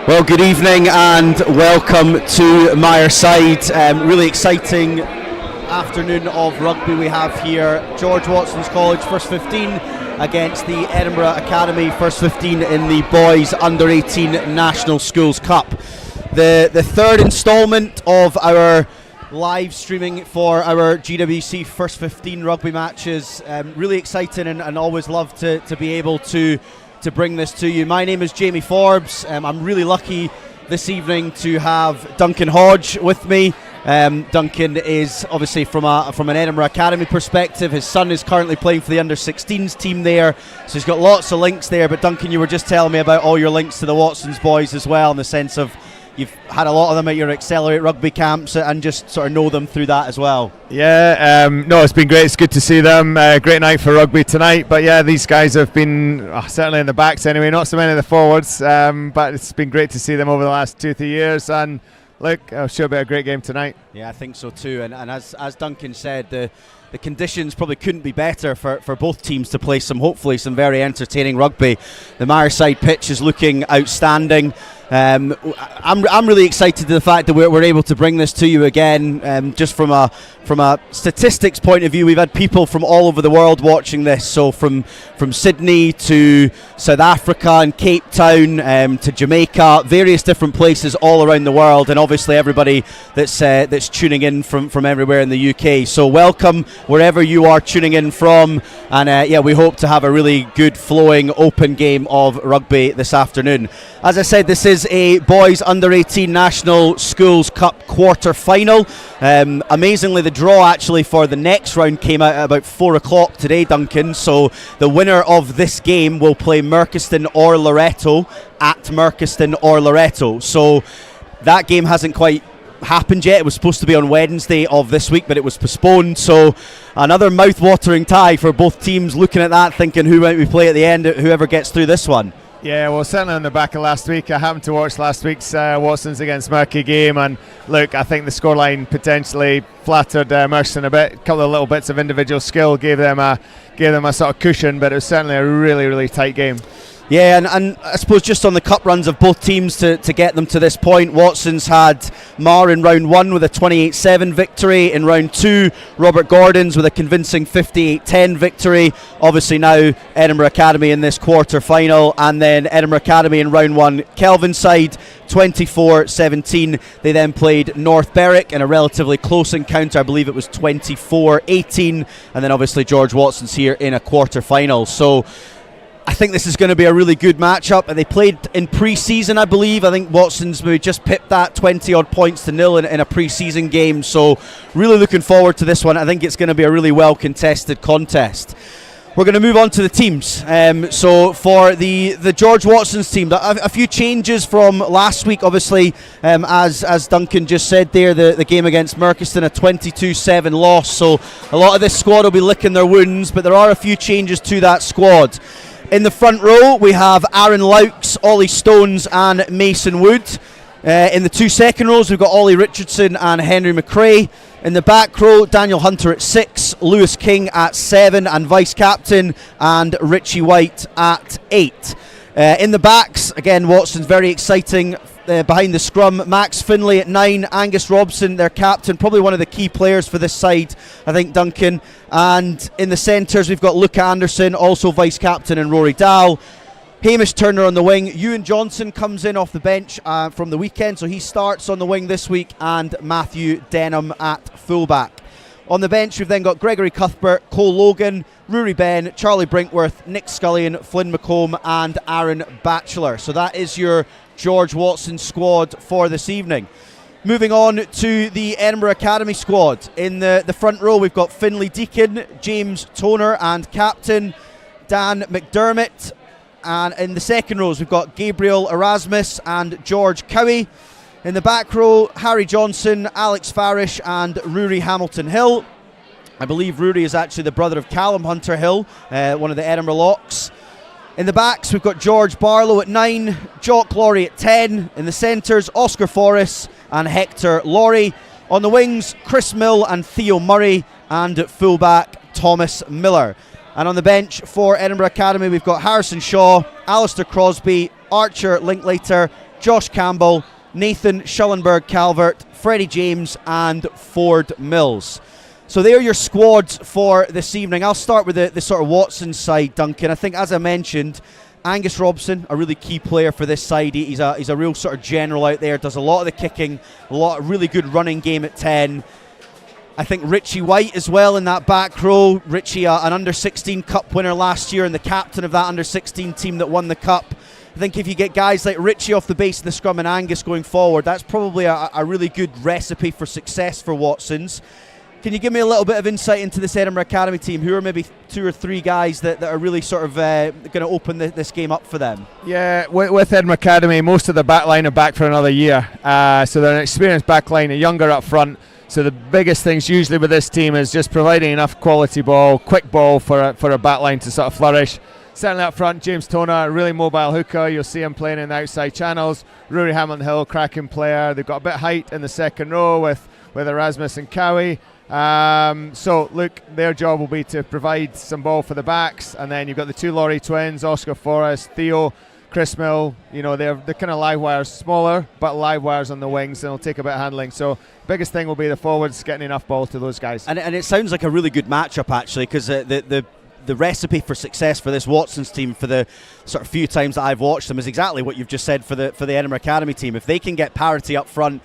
Well, good evening and welcome to Myerside. Really exciting afternoon of rugby we have here. George Watson's College first 15 against the Edinburgh Academy first 15 in the boys under 18 National Schools Cup. The third instalment of our live streaming for our GWC first 15 rugby matches. Really exciting and always love to be able to bring this to you. My name is Jamie Forbes. I'm really lucky this evening to have Duncan Hodge with me. Duncan is obviously from an Edinburgh Academy perspective. His son is currently playing for the under-16s team there, so he's got lots of links there. But Duncan, you were just telling me about all your links to the Watsons boys as well, in the sense of you've had a lot of them at your Accelerate Rugby camps and just sort of know them through that as well. Yeah, no, it's been great. It's good to see them. Great night for rugby tonight. But yeah, these guys have been certainly in the backs anyway, not so many of the forwards. But it's been great to see them over the last 2-3 years. And look, I'm sure it'll be a great game tonight. Yeah, I think so too. And as Duncan said, the conditions probably couldn't be better for both teams to play hopefully some very entertaining rugby. The Myerside pitch is looking outstanding. I'm really excited to the fact that we're able to bring this to you again. Just from a statistics point of view, we've had people from all over the world watching this. So from Sydney to South Africa and Cape Town to Jamaica, various different places all around the world, and obviously everybody that's tuning in from everywhere in the UK. So welcome wherever you are tuning in from, and we hope to have a really good flowing open game of rugby this afternoon. As I said, this is a boys under 18 National Schools Cup quarter final. Amazingly, the draw actually for the next round came out at about 4 o'clock today, Duncan. So the winner of this game will play Merchiston or Loreto at Merchiston or Loreto. So that game hasn't quite happened yet. It was supposed to be on Wednesday of this week, but it was postponed. So another mouth-watering tie for both teams, looking at that, thinking who might we play at the end, whoever gets through this one. Yeah, well, certainly on the back of last week, I happened to watch last week's Watsons against Merky game, and look, I think the scoreline potentially flattered Merchiston a bit. A couple of little bits of individual skill gave them a sort of cushion, but it was certainly a really, really tight game. Yeah, and I suppose just on the cup runs of both teams to get them to this point, Watsons had Mar in round 1 with a 28-7 victory. In round 2, Robert Gordon's with a convincing 58-10 victory. Obviously now Edinburgh Academy in this quarter final, and then Edinburgh Academy in round 1, Kelvin's side 24-17. They then played North Berwick in a relatively close encounter. I believe it was 24-18, and then obviously George Watson's here in a quarter final. So I think this is going to be a really good matchup. They played in pre-season, I believe. I think Watson's maybe just pipped that 20-odd points to nil in a pre-season game. So really looking forward to this one. I think it's going to be a really well-contested contest. We're going to move on to the teams. So for the George Watson's team, a few changes from last week, obviously, as Duncan just said there, the game against Merchiston, a 22-7 loss. So a lot of this squad will be licking their wounds, but there are a few changes to that squad. In the front row, we have Aaron Laux, Ollie Stones and Mason Wood. In the two second rows, we've got Ollie Richardson and Henry McRae. In the back row, Daniel Hunter at 6, Lewis King at 7 and vice-captain, and Richie White at 8. In the backs, again, Watson's very exciting. Behind the scrum, Max Finlay at 9, Angus Robson, their captain, probably one of the key players for this side, I think, Duncan. And in the centres, we've got Luca Anderson, also vice-captain, and Rory Dahl. Hamish Turner on the wing. Ewan Johnson comes in off the bench from the weekend, so he starts on the wing this week, and Matthew Denham at fullback. On the bench, we've then got Gregory Cuthbert, Cole Logan, Rory Ben, Charlie Brinkworth, Nick Scullion, Flynn McComb, and Aaron Batchelor. So that is your George Watson squad for this evening. Moving on to the Edinburgh Academy squad. In the front row, we've got Finlay Deacon, James Toner and captain, Dan McDermott. And in the second rows, we've got Gabriel Erasmus and George Cowie. In the back row, Harry Johnson, Alex Farish and Rory Hamilton Hill. I believe Rory is actually the brother of Callum Hunter Hill, one of the Edinburgh locks. In the backs, we've got George Barlow at 9, Jock Laurie at 10. In the centres, Oscar Forrest and Hector Laurie. On the wings, Chris Mill and Theo Murray. And at fullback, Thomas Miller. And on the bench for Edinburgh Academy, we've got Harrison Shaw, Alistair Crosby, Archer Linklater, Josh Campbell, Nathan Schellenberg-Calvert, Freddie James and Ford Mills. So they are your squads for this evening. I'll start with the sort of Watson side, Duncan. I think, as I mentioned, Angus Robson, a really key player for this side. He's a real sort of general out there, does a lot of the kicking, a lot of really good running game at 10. I think Richie White as well in that back row. Richie, an under-16 cup winner last year and the captain of that under-16 team that won the cup. I think if you get guys like Richie off the base of the scrum and Angus going forward, that's probably a really good recipe for success for Watsons. Can you give me a little bit of insight into this Edinburgh Academy team? Who are maybe 2 or 3 guys that are really sort of going to open this game up for them? Yeah, with Edinburgh Academy, most of the back line are back for another year. So they're an experienced back line, a younger up front. So the biggest things usually with this team is just providing enough quality ball, quick ball for a back line to sort of flourish. Certainly up front, James Toner, a really mobile hooker. You'll see him playing in the outside channels. Rory Hamilton-Hill, cracking player. They've got a bit of height in the second row with Erasmus and Cowie. So look, their job will be to provide some ball for the backs, and then you've got the 2 Laurie twins, Oscar Forrest, Theo, Chris Mill. You know, they're kind of live wires, smaller but live wires on the wings, and it'll take a bit of handling. So biggest thing will be the forwards getting enough ball to those guys. And it sounds like a really good matchup actually, because the recipe for success for this Watsons team, for the sort of few times that I've watched them, is exactly what you've just said for the Edinburgh Academy team. If they can get parity up front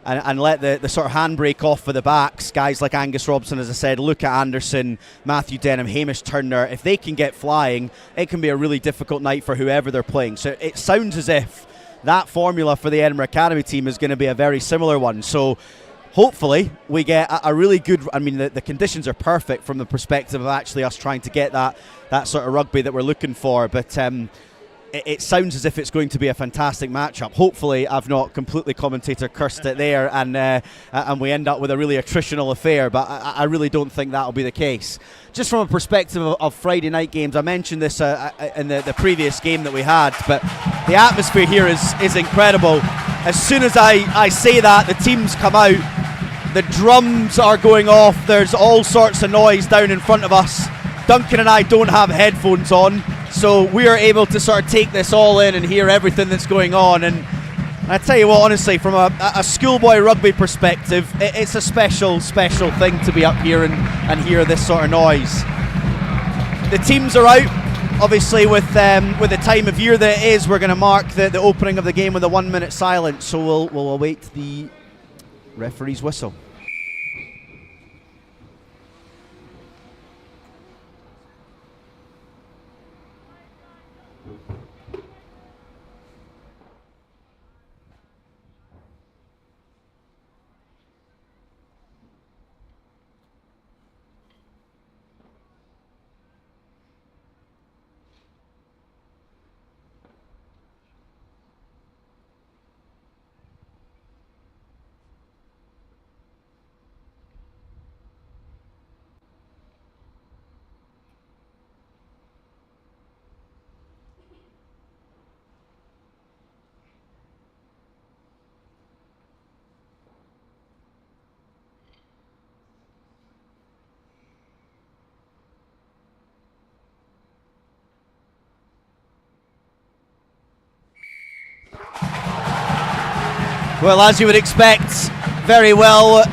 and let the sort of handbrake off for the backs, guys like Angus Robson, as I said, Luca Anderson, Matthew Denham, Hamish Turner, if they can get flying, it can be a really difficult night for whoever they're playing. So it sounds as if that formula for the Edinburgh Academy team is going to be a very similar one. So hopefully we get a really good, I mean, the conditions are perfect from the perspective of actually us trying to get that sort of rugby that we're looking for. But it sounds as if it's going to be a fantastic matchup. Hopefully I've not completely commentator cursed it there and we end up with a really attritional affair, but I really don't think that'll be the case. Just from a perspective of Friday night games, I mentioned this in the previous game that we had, but the atmosphere here is incredible. As soon as I say that, the teams come out, the drums are going off, there's all sorts of noise down in front of us. Duncan and I don't have headphones on, so we are able to sort of take this all in and hear everything that's going on. And I tell you what, honestly, from a schoolboy rugby perspective, it's a special thing to be up here and hear this sort of noise. The teams are out, obviously, with the time of year that it is. We're going to mark the opening of the game with a 1-minute silence, so we'll await the referee's whistle. Well, as you would expect, very well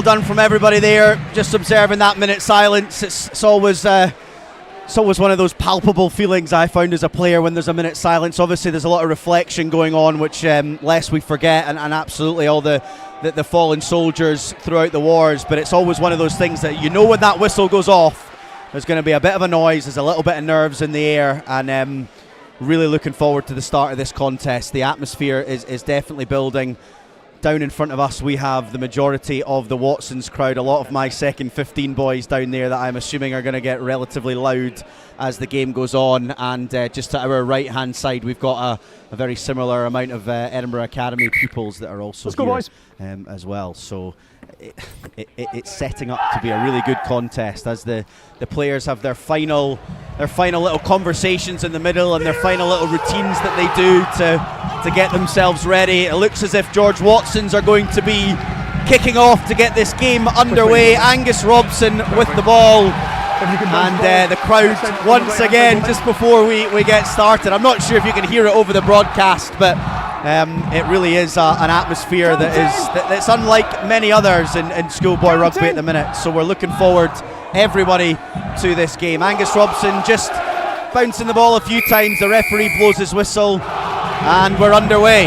done from everybody there. Just observing that minute silence. It's always one of those palpable feelings I found as a player when there's a minute silence. Obviously, there's a lot of reflection going on, which lest we forget, and absolutely all the fallen soldiers throughout the wars. But it's always one of those things that you know when that whistle goes off, there's going to be a bit of a noise. There's a little bit of nerves in the air, and really looking forward to the start of this contest. The atmosphere is definitely building. Down in front of us we have the majority of the Watsons crowd, a lot of my second 15 boys down there that I'm assuming are going to get relatively loud as the game goes on, and just to our right hand side we've got a very similar amount of Edinburgh Academy pupils that are also here, boys. As well. So it's setting up to be a really good contest as the players have their final little conversations in the middle and their final little routines that they do to get themselves ready. It looks as if George Watsons are going to be kicking off to get this game underway. Angus Robson with the ball, and the crowd once again just before we get started. I'm not sure if you can hear it over the broadcast, but It really is an atmosphere that's unlike many others in schoolboy rugby at the minute. So we're looking forward, everybody, to this game. Angus Robson just bouncing the ball a few times. The referee blows his whistle, and we're underway.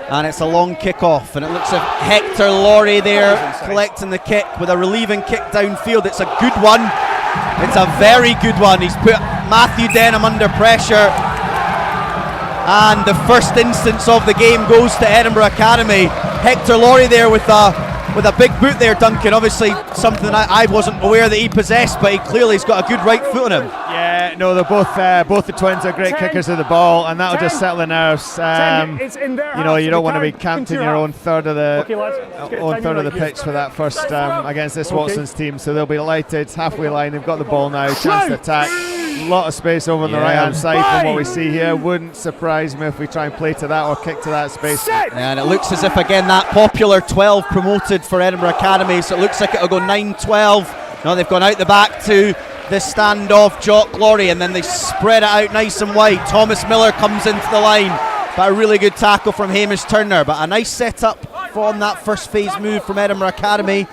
And it's a long kick-off, and it looks like Hector Laurie there collecting the kick with a relieving kick downfield. It's a good one. It's a very good one. He's put Matthew Denham under pressure, and the first instance of the game goes to Edinburgh Academy. Hector Laurie there with a big boot there, Duncan. Obviously something I wasn't aware that he possessed, but he clearly has got a good right foot on him. Yeah, no, they're both the twins are great kickers of the ball, and that'll just settle the nerves. You don't want to be camped in your own third of the pitch for that first against this Watson's team. So they'll be delighted. Halfway line, they've got the ball now, chance to attack. A lot of space over on the right hand side from what we see here. Wouldn't surprise me if we try and play to that or kick to that space. And it looks as if again that popular 12 promoted for Edinburgh Academy, so it looks like it'll go 9-12. No, they've gone out the back to the standoff Jock Laurie, and then they spread it out nice and wide. Thomas Miller comes into the line, but a really good tackle from Hamish Turner. But a nice setup from that first phase move from Edinburgh Academy.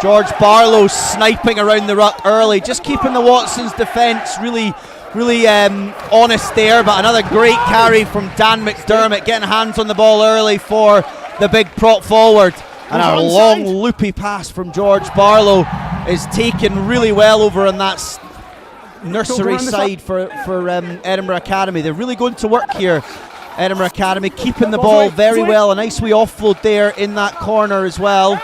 George Barlow sniping around the ruck early, just keeping the Watsons defence really honest there. But another great carry from Dan McDermott, getting hands on the ball early for the big prop forward. And a long loopy pass from George Barlow is taken really well over on that nursery side for Edinburgh Academy. They're really going to work here, Edinburgh Academy, keeping the ball very well. A nice wee offload there in that corner as well.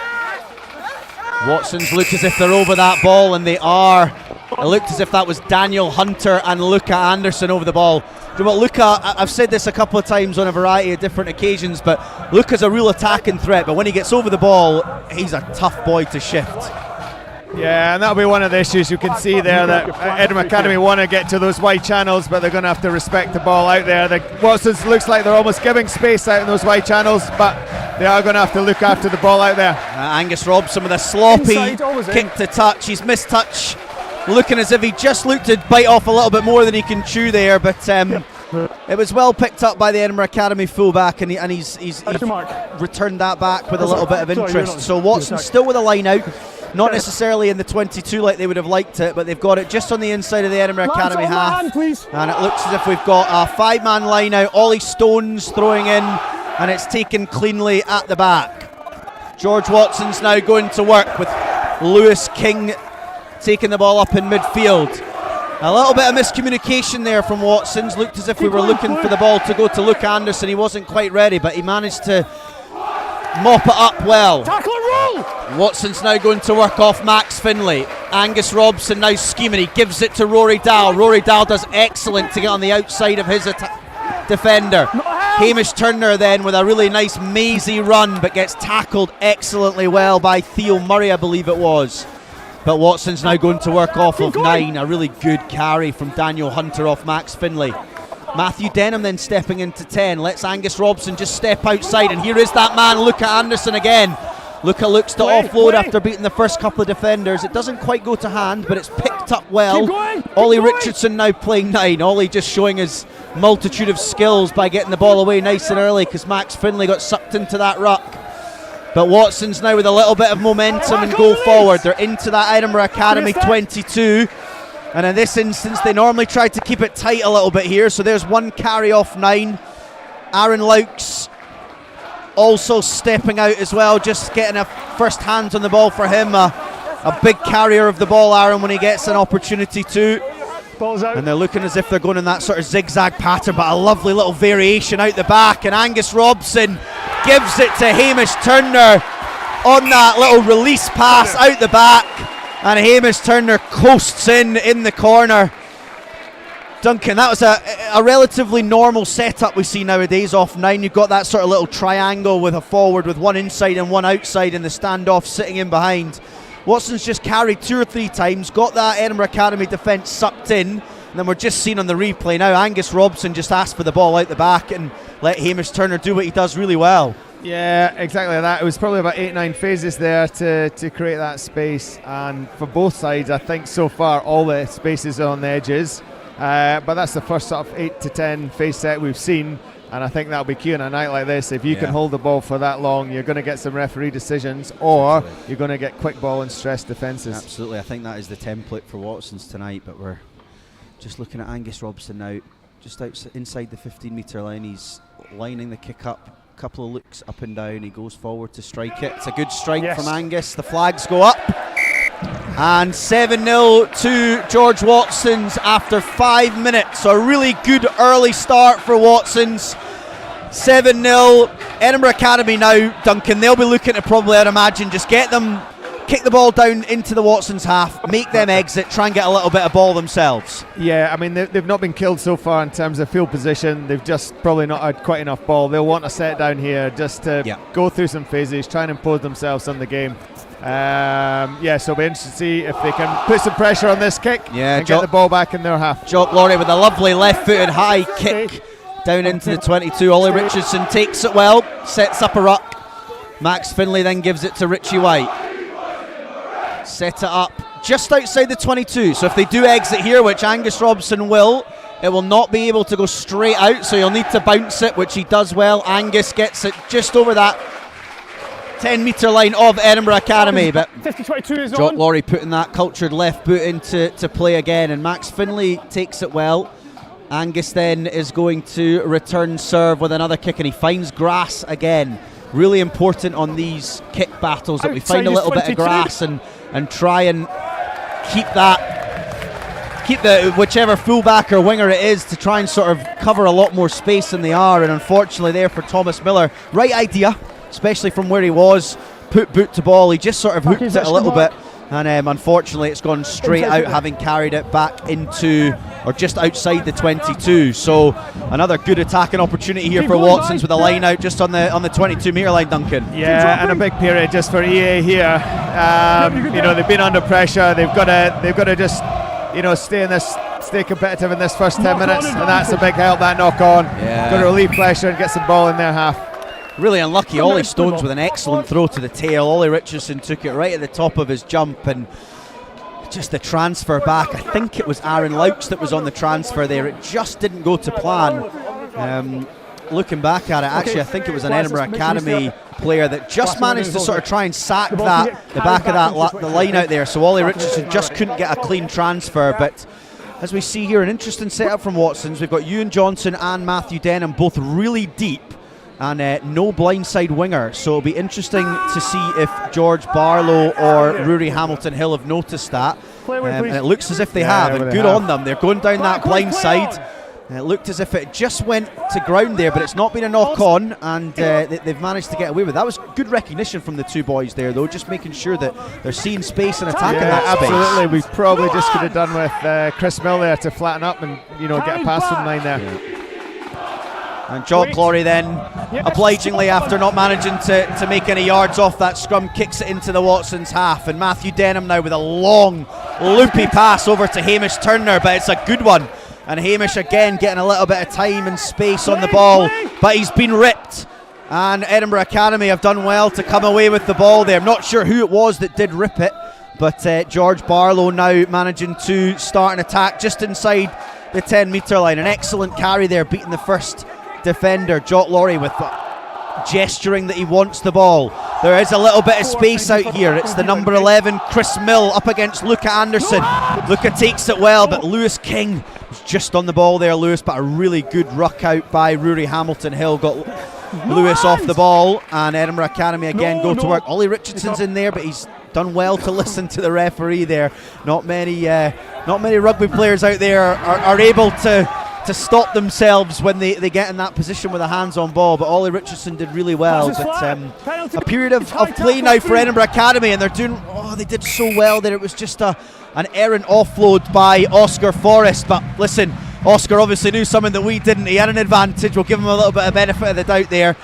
Watsons look as if they're over that ball, and they are. It looked as if that was Daniel Hunter and Luca Anderson over the ball. You know what, Luca, I've said this a couple of times on a variety of different occasions, but Luca's a real attacking threat, but when he gets over the ball, he's a tough boy to shift. Yeah, and that'll be one of the issues you can see there, that Edinburgh Academy want to get to those wide channels, but they're going to have to respect the ball out there. The Watsons looks like they're almost giving space out in those wide channels, but they are going to have to look after the ball out there. Angus Robson with a sloppy kick to touch. He's missed touch, looking as if he just looked to bite off a little bit more than he can chew there, but it was well picked up by the Edinburgh Academy fullback, and he's returned that back with a little bit of interest. So Watson still with a line out. Not necessarily in the 22 like they would have liked it, but they've got it just on the inside of the Edinburgh Academy half. And it looks as if we've got a 5-man line out. Ollie Stones throwing in, and it's taken cleanly at the back. George Watson's now going to work with Lewis King taking the ball up in midfield. A little bit of miscommunication there from Watson's. Looked as if we were looking for the ball to go to Luke Anderson. He wasn't quite ready, but he managed to mop it up well. Tackle and roll! Watson's now going to work off Max Finlay. Angus Robson now scheming. He gives it to Rory Dahl. Rory Dahl does excellent to get on the outside of his defender. Hamish Turner then with a really nice mazy run, but gets tackled excellently well by Theo Murray, I believe it was. But Watson's now going to work off of 9. A really good carry from Daniel Hunter off Max Finlay. Matthew Denham then stepping into 10. Lets Angus Robson just step outside, and here is that man, Luca Anderson again. Luca looks to offload after beating the first couple of defenders. It doesn't quite go to hand, but it's picked up well. Ollie Richardson now playing 9. Ollie just showing his multitude of skills by getting the ball away nice and early, because Max Finlay got sucked into that ruck. But Watson's now with a little bit of momentum and go forward. They're into that Edinburgh Academy 22. And in this instance, they normally try to keep it tight a little bit here. So there's one carry off 9. Aaron Laux also stepping out as well, just getting a first hands on the ball for him. A big carrier of the ball, Aaron, when he gets an opportunity to. And they're looking as if they're going in that sort of zigzag pattern, but a lovely little variation out the back. And Angus Robson gives it to Hamish Turner on that little release pass out the back. And Hamish Turner coasts in the corner. Duncan, that was a relatively normal setup we see nowadays off 9. You've got that sort of little triangle with a forward with one inside and one outside, and the standoff sitting in behind. Watson's just carried 2 or 3 times, got that Edinburgh Academy defence sucked in, and then we're just seeing on the replay now Angus Robson just asked for the ball out the back and let Hamish Turner do what he does really well. Yeah, exactly that. It was probably about 8-9 phases there to create that space, and for both sides I think so far all the spaces are on the edges, but that's the first sort of 8 to 10 phase set we've seen. And I think that'll be key on a night like this. If you can hold the ball for that long, you're going to get some referee decisions, or you're going to get quick ball and stress defences. Absolutely. I think that is the template for Watsons tonight, but we're just looking at Angus Robson now, just inside the 15-metre line. He's lining the kick up, a couple of looks up and down. He goes forward to strike it. It's a good strike from Angus. The flags go up. And 7-0 to George Watsons after 5 minutes. So a really good early start for Watsons. 7-0. Edinburgh Academy now, Duncan, they'll be looking to probably, I'd imagine, just get them, kick the ball down into the Watsons half, make them exit, try and get a little bit of ball themselves. Yeah, I mean, they've not been killed so far in terms of field position. They've just probably not had quite enough ball. They'll want to set down here just to go through some phases, try and impose themselves on the game. So it'll be interesting to see if they can put some pressure on this kick and get the ball back in their half. Jock Laurie with a lovely left-footed high kick down into the 22. Ollie Richardson takes it well, sets up a ruck. Max Finlay then gives it to Richie White. Set it up just outside the 22. So if they do exit here, which Angus Robson will, it will not be able to go straight out, so he'll need to bounce it, which he does well. Angus gets it just over that 10-metre line of Edinburgh Academy, but Jock Laurie putting that cultured left boot into play again, and Max Finlay takes it well. Angus then is going to return serve with another kick, and he finds grass again. Really important on these kick battles that we find a little bit of grass and try and keep the whichever fullback or winger it is to try and sort of cover a lot more space than they are. And unfortunately there for Thomas Miller, right idea, especially from where he was, put boot to ball, he just sort of hooked it a little bit, and unfortunately it's gone straight out, having carried it back into, or just outside the 22. So another good attacking opportunity here for Watsons with a line out just on the 22-metre line, Duncan. Yeah, and a big period just for EA here. They've been under pressure. They've got to just stay competitive in this first 10 minutes, and that's a big help, that knock on. Got to relieve pressure and get some ball in their half. Really unlucky. Ollie Stones with an excellent throw to the tail. Ollie Richardson took it right at the top of his jump, and just the transfer back. I think it was Aaron Laux that was on the transfer there. It just didn't go to plan. Looking back at it, actually, I think it was an Edinburgh Academy player that just managed to sort of try and sack the back of the line out there. So Ollie Richardson just couldn't get a clean transfer. But as we see here, an interesting setup from Watsons. We've got Ewan Johnson and Matthew Denham both really deep, and no blindside winger, so it'll be interesting to see if George Barlow or Rory Hamilton Hill have noticed that, and it looks as if they have, and good on them. They're going down that blind side. It looked as if it just went to ground there, but it's not been a knock on, and they've managed to get away with it. That was good recognition from the two boys there, though, just making sure that they're seeing space and attacking that space. Absolutely. We probably just could have done with Chris Mill there to flatten up and get a pass from line there. And Jock Laurie then, obligingly, after not managing to make any yards off that scrum, kicks it into the Watsons half. And Matthew Denham now with a long, loopy pass over to Hamish Turner, but it's a good one. And Hamish again getting a little bit of time and space on the ball, but he's been ripped. And Edinburgh Academy have done well to come away with the ball there. I'm not sure who it was that did rip it, but George Barlow now managing to start an attack just inside the 10-metre line. An excellent carry there, beating the first defender. Jock Laurie with gesturing that he wants the ball. There is a little bit of space out here. It's the number 11 Chris Mill up against Luca Anderson. Luca takes it well, but Lewis King was just on the ball there. Lewis, but a really good ruck out by Rory Hamilton Hill got Lewis off the ball, and Edinburgh Academy again go to work. Ollie Richardson's in there, but he's done well to listen to the referee there. Not many rugby players out there are able to stop themselves when they get in that position with a hands-on ball, but Ollie Richardson did really well. But a period of play now for Edinburgh Academy, and they did so well that it was just an errant offload by Oscar Forrest. But listen, Oscar obviously knew something that we didn't. He had an advantage. We'll give him a little bit of benefit of the doubt there.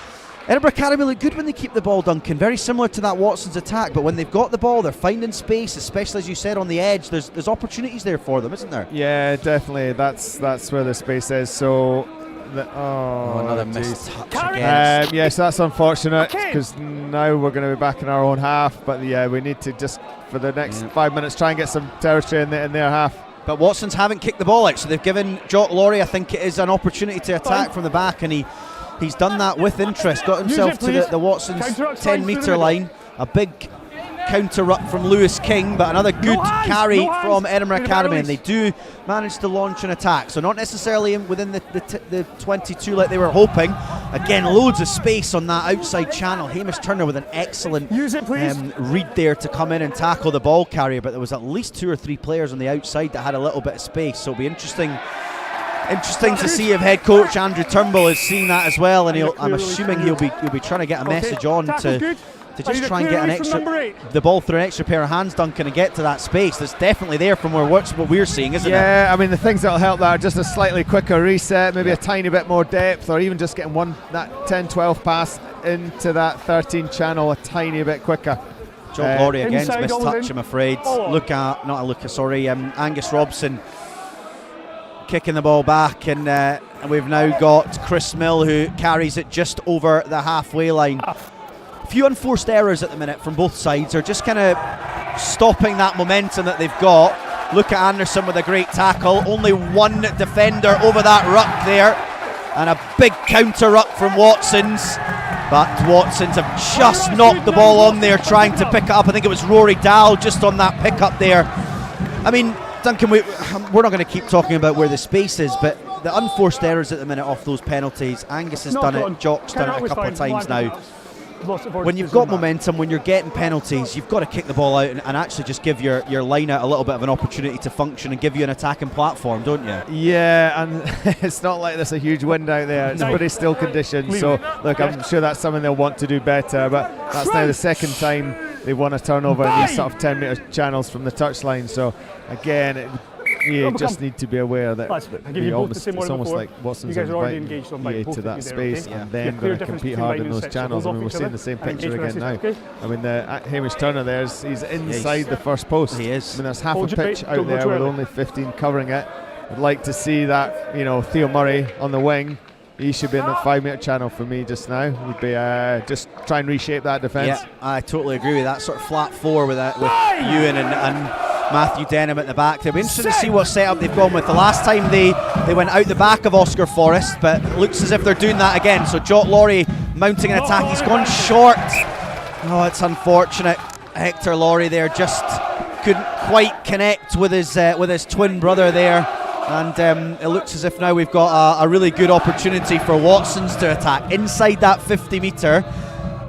Edinburgh Academy look good when they keep the ball, Duncan. Very similar to that Watsons attack, but when they've got the ball, they're finding space, especially as you said on the edge. There's opportunities there for them, isn't there? Yeah, definitely. That's where the space is. So, another missed touch again. So that's unfortunate, because now we're going to be back in our own half. But we need to just for the next 5 minutes try and get some territory in their half. But Watsons haven't kicked the ball out, so they've given Jock Laurie, I think it is, an opportunity to attack from the back, and he He's done that with interest, got himself to the Watson's 10-metre line. A big counter ruck from Lewis King, but another good carry from Edinburgh Academy, and they do manage to launch an attack. So not necessarily within the 22 like they were hoping. Again, loads of space on that outside channel. Hamish Turner with an excellent read there to come in and tackle the ball carrier, but there was at least 2 or 3 players on the outside that had a little bit of space. So it'll be interesting to see if head coach Andrew Turnbull is seeing that as well, and I'm assuming he'll be trying to get a message on to just try and get the ball through an extra pair of hands, Duncan, and get to that space that's definitely there from what we're seeing, isn't it? Yeah, I mean, the things that'll help that are just a slightly quicker reset, maybe a tiny bit more depth, or even just getting that 10-12 pass into that 13 channel a tiny bit quicker. Job Laurie again's missed touch, I'm afraid. Angus Robson kicking the ball back, and we've now got Chris Mill, who carries it just over the halfway line. A few unforced errors at the minute from both sides are just kind of stopping that momentum that they've got. Look at Anderson with a great tackle. Only one defender over that ruck there, and a big counter ruck from Watson's, but Watson's have just knocked the ball on there trying to pick it up. I think it was Rory Dahl just on that pick up there. I mean, Duncan, we're not going to keep talking about where the space is, but the unforced errors at the minute off those penalties, Angus has done it, Jock's done it a couple of times now. When you've got momentum, when you're getting penalties, you've got to kick the ball out and actually just give your line out a little bit of an opportunity to function and give you an attacking platform, don't you? Yeah, and it's not like there's a huge wind out there. It's pretty still conditions. So, look, I'm sure that's something they'll want to do better, but that's now the second time they've won a turnover in these sort of 10-metre channels from the touchline. So, again, you just need to be aware that it's almost like Watson's inviting EA to that space and then going to compete hard in those channels. I mean, we're seeing the same picture again now. I mean, Hamish Turner he's inside the first post. He is. I mean, there's half a pitch out there with only 15 covering it. I'd like to see that, Theo Murray on the wing. He should be in the 5-metre channel for me just now. Would be just try and reshape that defence. Yeah, I totally agree with that sort of flat 4 with Ewan and Matthew Denham at the back. They'll be interested to see what setup they've gone with. The last time they went out the back of Oscar Forrest, but it looks as if they're doing that again. So Jock Laurie mounting an attack. He's gone short. Oh, it's unfortunate. Hector Laurie there just couldn't quite connect with his twin brother there. And it looks as if now we've got a really good opportunity for Watsons to attack inside that 50 metre.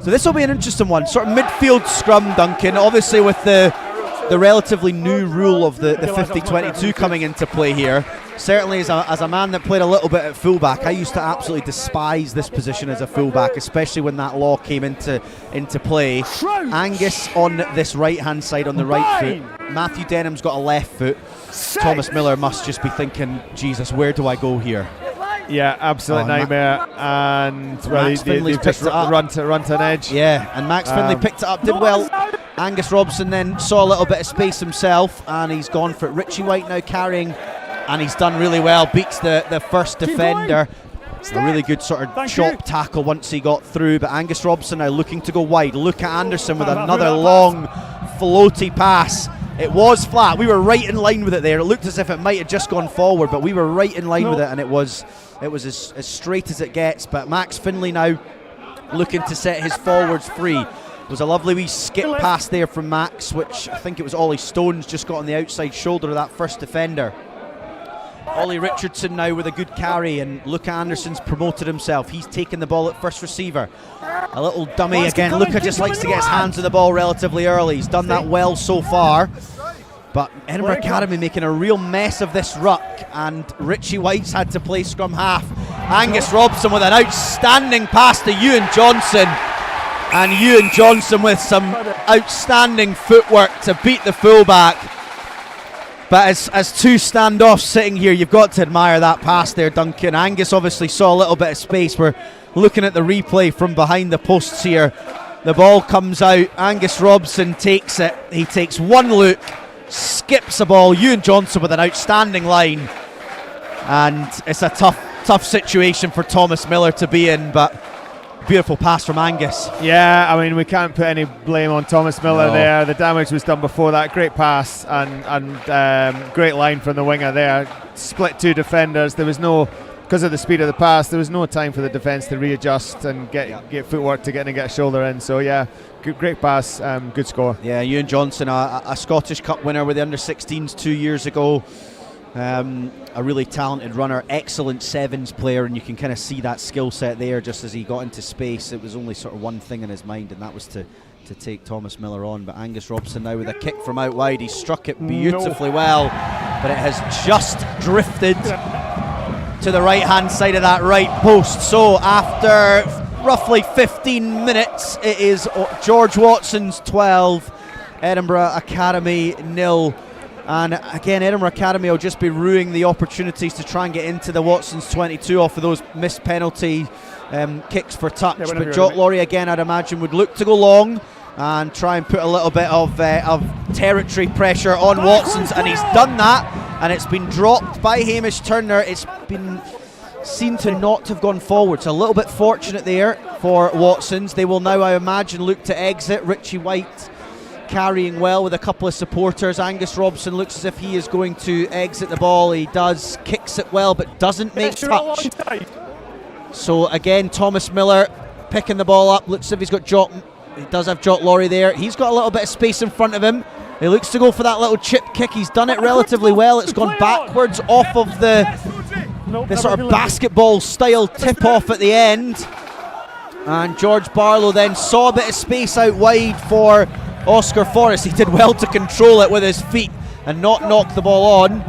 So this will be an interesting one. Sort of midfield scrum, Duncan. Obviously with the relatively new rule of the 50-22 coming into play here. Certainly as a man that played a little bit at fullback, I used to absolutely despise this position as a fullback, especially when that law came into play. Angus on this right hand side on the right foot. Matthew Denham's got a left foot. Thomas Miller must just be thinking, Jesus, where do I go here? Yeah, absolute nightmare. And Max Finley's just run to an edge. Yeah, and Max Finley picked it up, did well. Angus Robson then saw a little bit of space himself, and he's gone for it. Richie White now carrying, and he's done really well. Beats the first defender. A really good sort of chop tackle once he got through. But Angus Robson now looking to go wide. Look at Anderson with another long floaty pass. It was flat. We were right in line with it there. It looked as if it might have just gone forward, but we were right in line with it, and it was as straight as it gets. But Max Finley now looking to set his forwards free. It was a lovely wee skip pass there from Max, which I think it was Ollie Stones just got on the outside shoulder of that first defender. Ollie Richardson now with a good carry, and Luca Anderson's promoted himself. He's taken the ball at first receiver. A little dummy again. Luca just likes to get his hands on the ball relatively early. He's done that well so far. But Edinburgh Academy making a real mess of this ruck, and Richie White's had to play scrum half. Angus Robson with an outstanding pass to Ewan Johnson. And Ewan Johnson with some outstanding footwork to beat the fullback. But as two standoffs sitting here, you've got to admire that pass there, Duncan. Angus obviously saw a little bit of space. We're looking at the replay from behind the posts here. The ball comes out. Angus Robson takes it. He takes one look, skips the ball. Ewan Johnson with an outstanding line. And it's a tough situation for Thomas Miller to be in, but beautiful pass from Angus. Yeah, I mean, we can't put any blame on Thomas Miller there. The damage was done before that. Great pass and great line from the winger there. Split two defenders. There was no because of the speed of the pass, there was no time for the defence to readjust and get footwork to get in and get a shoulder in. So yeah, great pass, good score. Yeah, Ewan Johnson, a Scottish Cup winner with the under-16s 2 years ago. A really talented runner, excellent sevens player, and you can kind of see that skill set there. Just as he got into space, it was only sort of one thing in his mind, and that was to take Thomas Miller on. But Angus Robson now with a kick from out wide. He struck it beautifully well, but it has just drifted to the right hand side of that right post. So after roughly 15 minutes, it is George Watson's 12, Edinburgh Academy 0. And again, Edinburgh Academy will just be ruining the opportunities to try and get into the Watsons 22 off of those missed penalty kicks for touch. But Jock Laurie again, I'd imagine, would look to go long and try and put a little bit of territory pressure on Watsons, and he's done that, and it's been dropped by Hamish Turner. It's been seen to not have gone forward, so a little bit fortunate there for Watsons. They will now, I imagine, look to exit. Richie White carrying well with a couple of supporters. Angus Robson looks as if he is going to exit the ball. He does, kicks it well, but doesn't make touch. So again, Thomas Miller picking the ball up. Looks as if he's got Jock. He does have Jock Laurie there. He's got a little bit of space in front of him. He looks to go for that little chip kick. He's done it relatively well. It's gone backwards off of the sort of basketball style tip off at the end. And George Barlow then saw a bit of space out wide for Oscar Forrest. He did well to control it with his feet and not knock the ball on.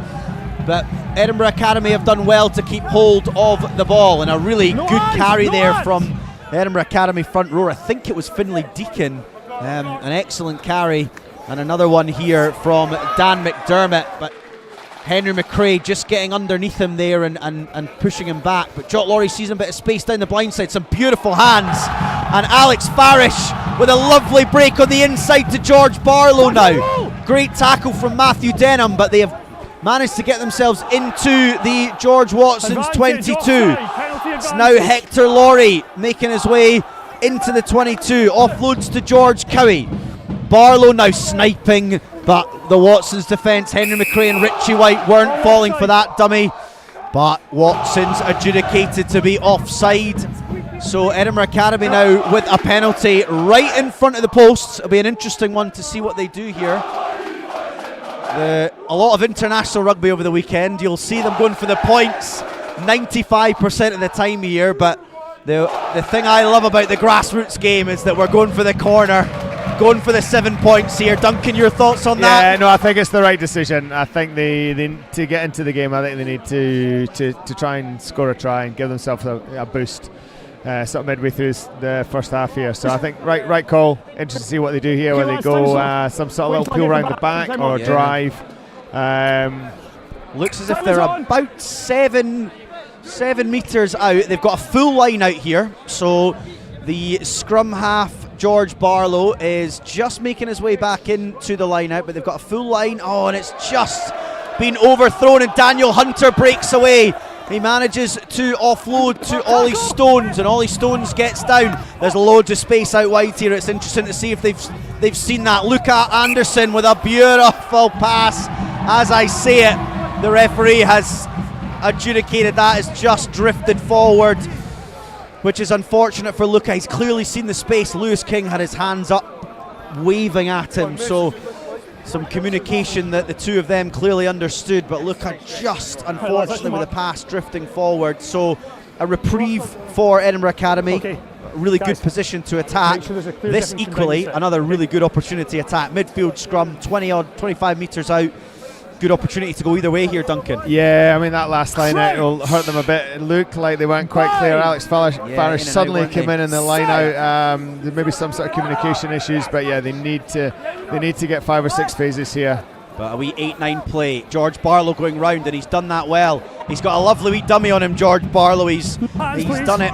But Edinburgh Academy have done well to keep hold of the ball, and a really good carry there from Edinburgh Academy front row. I think it was Finlay Deacon. An excellent carry, and another one here from Dan McDermott. But Henry McRae just getting underneath him there and pushing him back. But Jock Laurie sees a bit of space down the blind side. Some beautiful hands. And Alex Farish with a lovely break on the inside to George Barlow now. Great tackle from Matthew Denham, but they have managed to get themselves into the George Watson's 22. It's now Hector Laurie making his way into the 22. Offloads to George Cowie. Barlow now sniping, but the Watsons defence, Henry McRae and Richie White, weren't falling for that dummy. But Watsons adjudicated to be offside. So Edinburgh Academy now with a penalty right in front of the posts. It'll be an interesting one to see what they do here. A lot of international rugby over the weekend. You'll see them going for the points 95% of the time here. But the thing I love about the grassroots game is that we're going for the corner, going for the 7 points here. Duncan, your thoughts on that? Yeah, no, I think it's the right decision. I think they to get into the game, I think they need to try and score a try and give themselves a boost sort of midway through the first half here. So I think right call. Interested to see what they do here, whether they go some sort of little pull around the back or drive. Looks as if they're about seven metres out. They've got a full line out here. So the scrum half, George Barlow, is just making his way back into the line out, but they've got a full line. Oh, and it's just been overthrown, and Daniel Hunter breaks away. He manages to offload to Ollie Stones, and Ollie Stones gets down. There's loads of space out wide here. It's interesting to see if they've seen that. Luca Anderson with a beautiful pass. As I say it, the referee has adjudicated that as just drifted forward, which is unfortunate for Luca. He's clearly seen the space. Lewis King had his hands up, waving at him. So some communication that the two of them clearly understood, but Luca just, unfortunately, with the pass drifting forward. So a reprieve for Edinburgh Academy. A really good position to attack. This equally another really good opportunity attack. Midfield scrum, 25 metres out. Good opportunity to go either way here, Duncan. Yeah, I mean, that last line out will hurt them a bit. It looked like they weren't quite clear. Alex Farish suddenly came in the line out. There may be some sort of communication issues, but yeah, they need to get 5 or 6 phases here. But a wee 8-9 play. George Barlow going round, and he's done that well. He's got a lovely wee dummy on him, George Barlow. He's done it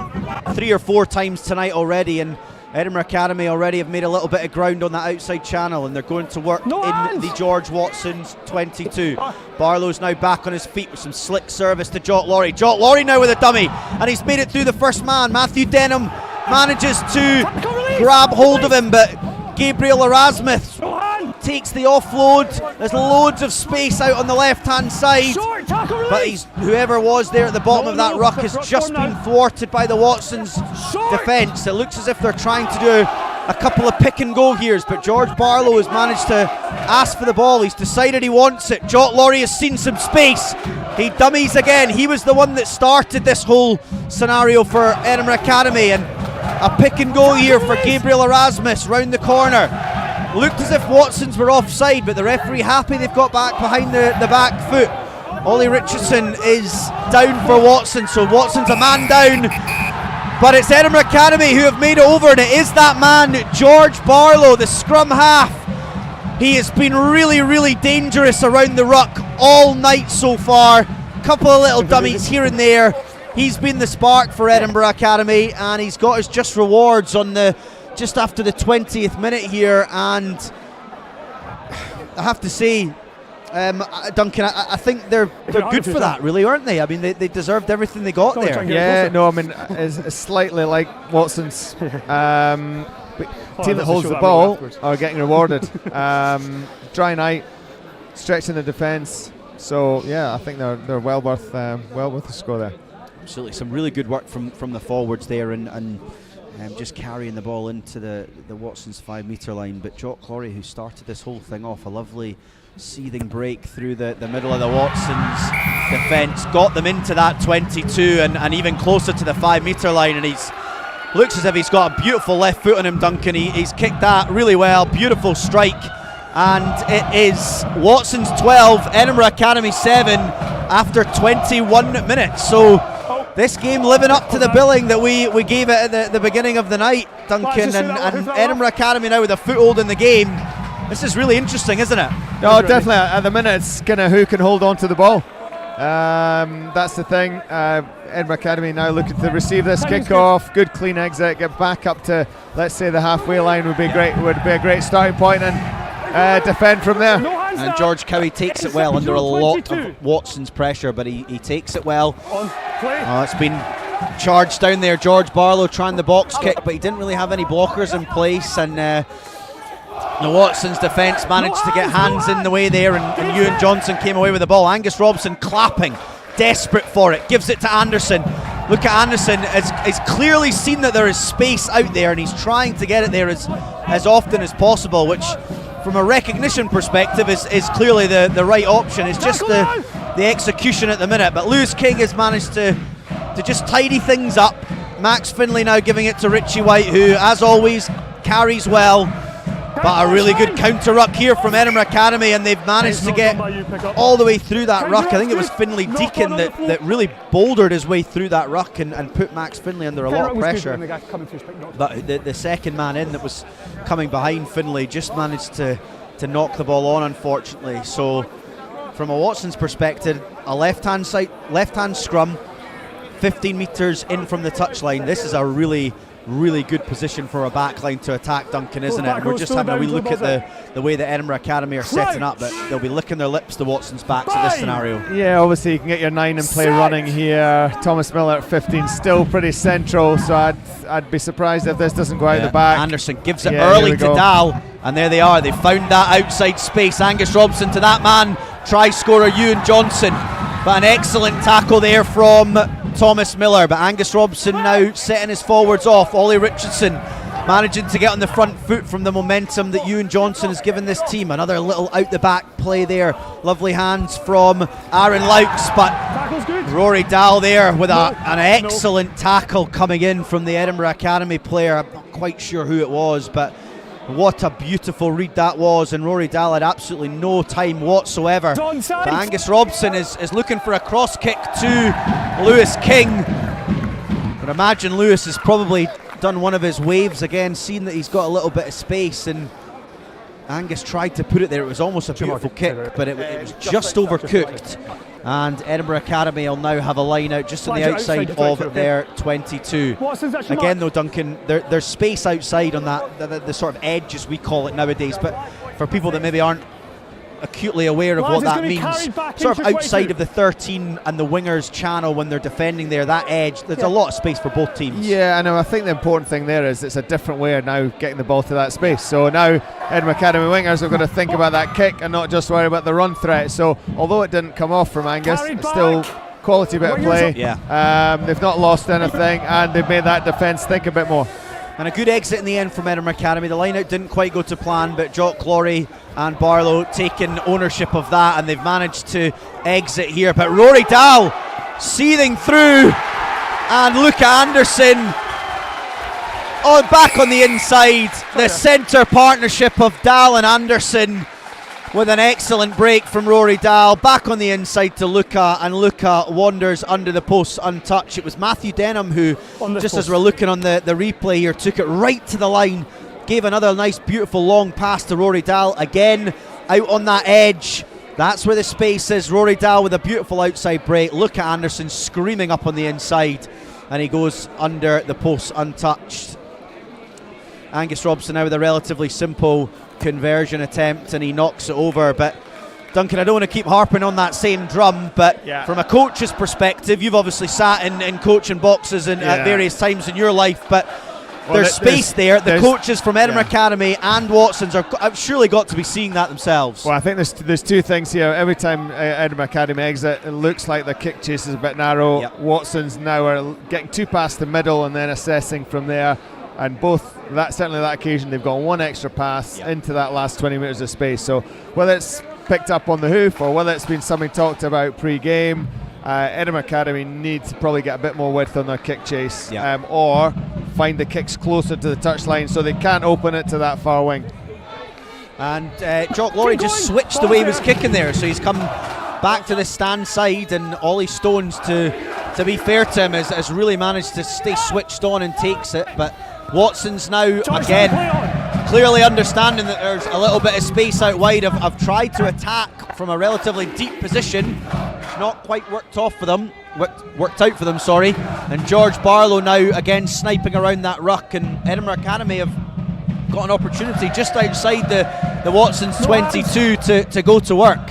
3 or 4 times tonight already, and Edinburgh Academy already have made a little bit of ground on that outside channel, and they're going to work in the George Watson's 22. Barlow's now back on his feet with some slick service to Jock Laurie. Jock Laurie now with a dummy, and he's made it through the first man. Matthew Denham manages to grab hold of him, but Gabriel Erasmus takes the offload. There's loads of space out on the left-hand side, but whoever was there at the bottom of that ruck has just been thwarted by the Watsons defence. It looks as if they're trying to do a couple of pick and go here's, but George Barlow has managed to ask for the ball. He's decided he wants it. Jock Laurie has seen some space. He dummies again. He was the one that started this whole scenario for Edinburgh Academy, and a pick and go here for Gabriel Erasmus round the corner. Looked as if Watsons were offside, but the referee happy they've got back behind the back foot. Ollie Richardson is down for Watson, so Watson's a man down. But it's Edinburgh Academy who have made it over, and it is that man, George Barlow, the scrum half. He has been really, really dangerous around the ruck all night so far. Couple of little dummies here and there. He's been the spark for Edinburgh Academy, and he's got his just rewards on the just after the 20th minute here. And I have to say, Duncan, I think they're good for that, really, aren't they? I mean, they deserved everything they got there. Yeah, no, I mean, it's slightly like Watson's. Team that holds the ball are getting rewarded. Dry night, stretching the defence. So yeah, I think they're well worth the score there. Absolutely, some really good work from the forwards there, and just carrying the ball into the Watsons 5 metre line. But Jock Laurie, who started this whole thing off, a lovely seething break through the middle of the Watsons defence, got them into that 22 and even closer to the 5 metre line, and looks as if he's got a beautiful left foot on him, Duncan. He's kicked that really well, beautiful strike, and it is Watsons 12, Edinburgh Academy 7 after 21 minutes. So this game living up to the billing that we gave it at the beginning of the night, Duncan, and Edinburgh Academy now with a foothold in the game. This is really interesting, isn't it? No, definitely. At the minute, it's kind of who can hold on to the ball. That's the thing. Edinburgh Academy now looking to receive this kickoff. Good clean exit. Get back up to, let's say, the halfway line would be great. Would be a great starting point, and defend from there. And George Cowie takes it well under a lot of Watson's pressure, but he takes it well. It's been charged down there. George Barlow trying the box kick, but he didn't really have any blockers in place, and the Watsons defence managed to get hands in the way there, and Ewan Johnson came away with the ball. Angus Robson clapping, desperate for it, gives it to Anderson. Look at Anderson, he's clearly seen that there is space out there, and he's trying to get it there as often as possible, which from a recognition perspective is clearly the right option. It's just the execution at the minute. But Lewis King has managed to just tidy things up. Max Finlay now giving it to Richie White, who as always carries well. But a really good counter ruck here from Edinburgh Academy, and they've managed to get all the way through that ruck. I think it was Finlay Deacon that really bouldered his way through that ruck and put Max Finlay under a lot of pressure. But the second man in that was coming behind Finlay just managed to knock the ball on, unfortunately. So from a Watsons perspective, a left-hand scrum, 15 metres in from the touchline. This is a really good position for a backline to attack, Duncan, isn't it? And we're just having a wee look at the way that Edinburgh Academy are setting up, but they'll be licking their lips, the Watsons backs at this scenario. Yeah, obviously you can get your 9 in play running here. Thomas Miller at 15, still pretty central, so I'd be surprised if this doesn't go out the back. Anderson gives it early to Dahl, and there they are. They found that outside space. Angus Robson to that man, try scorer Ewan Johnson, but an excellent tackle there from Thomas Miller. But Angus Robson now setting his forwards off. Ollie Richardson managing to get on the front foot from the momentum that Ewan Johnson has given this team. Another little out the back play there. Lovely hands from Aaron Laux, but Rory Dahl there with an excellent tackle coming in from the Edinburgh Academy player. I'm not quite sure who it was, but what a beautiful read that was, and Rory Dahl had absolutely no time whatsoever. But Angus Robson is looking for a cross kick to Lewis King. But imagine Lewis has probably done one of his waves again, seeing that he's got a little bit of space, and Angus tried to put it there. It was almost a beautiful kick, but it was just overcooked. And Edinburgh Academy will now have a line out just on the outside of their 22. Again though, Duncan, there's space outside on that, the sort of edge as we call it nowadays, but for people that maybe aren't acutely aware of what that means. Sort of outside of the 13 and the wingers channel when they're defending there, that edge, there's a lot of space for both teams. Yeah, I know. I think the important thing there is it's a different way of now getting the ball to that space. So now Edinburgh Academy wingers have got to think about that kick and not just worry about the run threat. So although it didn't come off from Angus, it's still quality bit of play. They've not lost anything, and they've made that defence think a bit more. And a good exit in the end from Edinburgh Academy. The line-out didn't quite go to plan, but Jock Lorry and Barlow taking ownership of that, and they've managed to exit here. But Rory Dahl seething through, and Luca Anderson back on the inside. The centre partnership of Dahl and Anderson with an excellent break from Rory Dahl. Back on the inside to Luca, and Luca wanders under the post untouched. It was Matthew Denham who, just as we're looking on the replay here, took it right to the line, gave another nice beautiful long pass to Rory Dahl. Again, out on that edge, that's where the space is. Rory Dahl with a beautiful outside break. Luca Anderson screaming up on the inside, and he goes under the post untouched. Angus Robson now with a relatively simple conversion attempt, and he knocks it over. But Duncan, I don't want to keep harping on that same drum, but from a coach's perspective, you've obviously sat in coaching boxes at various times in your life, but there's space there. The coaches from Edinburgh Academy and Watson's have surely got to be seeing that themselves. Well, I think there's two things here. Every time Edinburgh Academy exit, it looks like the kick chase is a bit narrow. Watson's now are getting too past the middle and then assessing from there. And certainly that occasion, they've got one extra pass into that last 20 metres of space. So whether it's picked up on the hoof or whether it's been something talked about pre-game, Edinburgh Academy need to probably get a bit more width on their kick chase, or find the kicks closer to the touchline so they can't open it to that far wing. And Jock Lorry just switched the way he was kicking there, so he's come back to the stand side, and Ollie Stones, to be fair to him, has really managed to stay switched on and takes it. But Watson's now again clearly understanding that there's a little bit of space out wide. I've tried to attack from a relatively deep position. It's not quite worked out for them. And George Barlow now again sniping around that ruck, and Edinburgh Academy have got an opportunity just outside the Watson's 22 to go to work.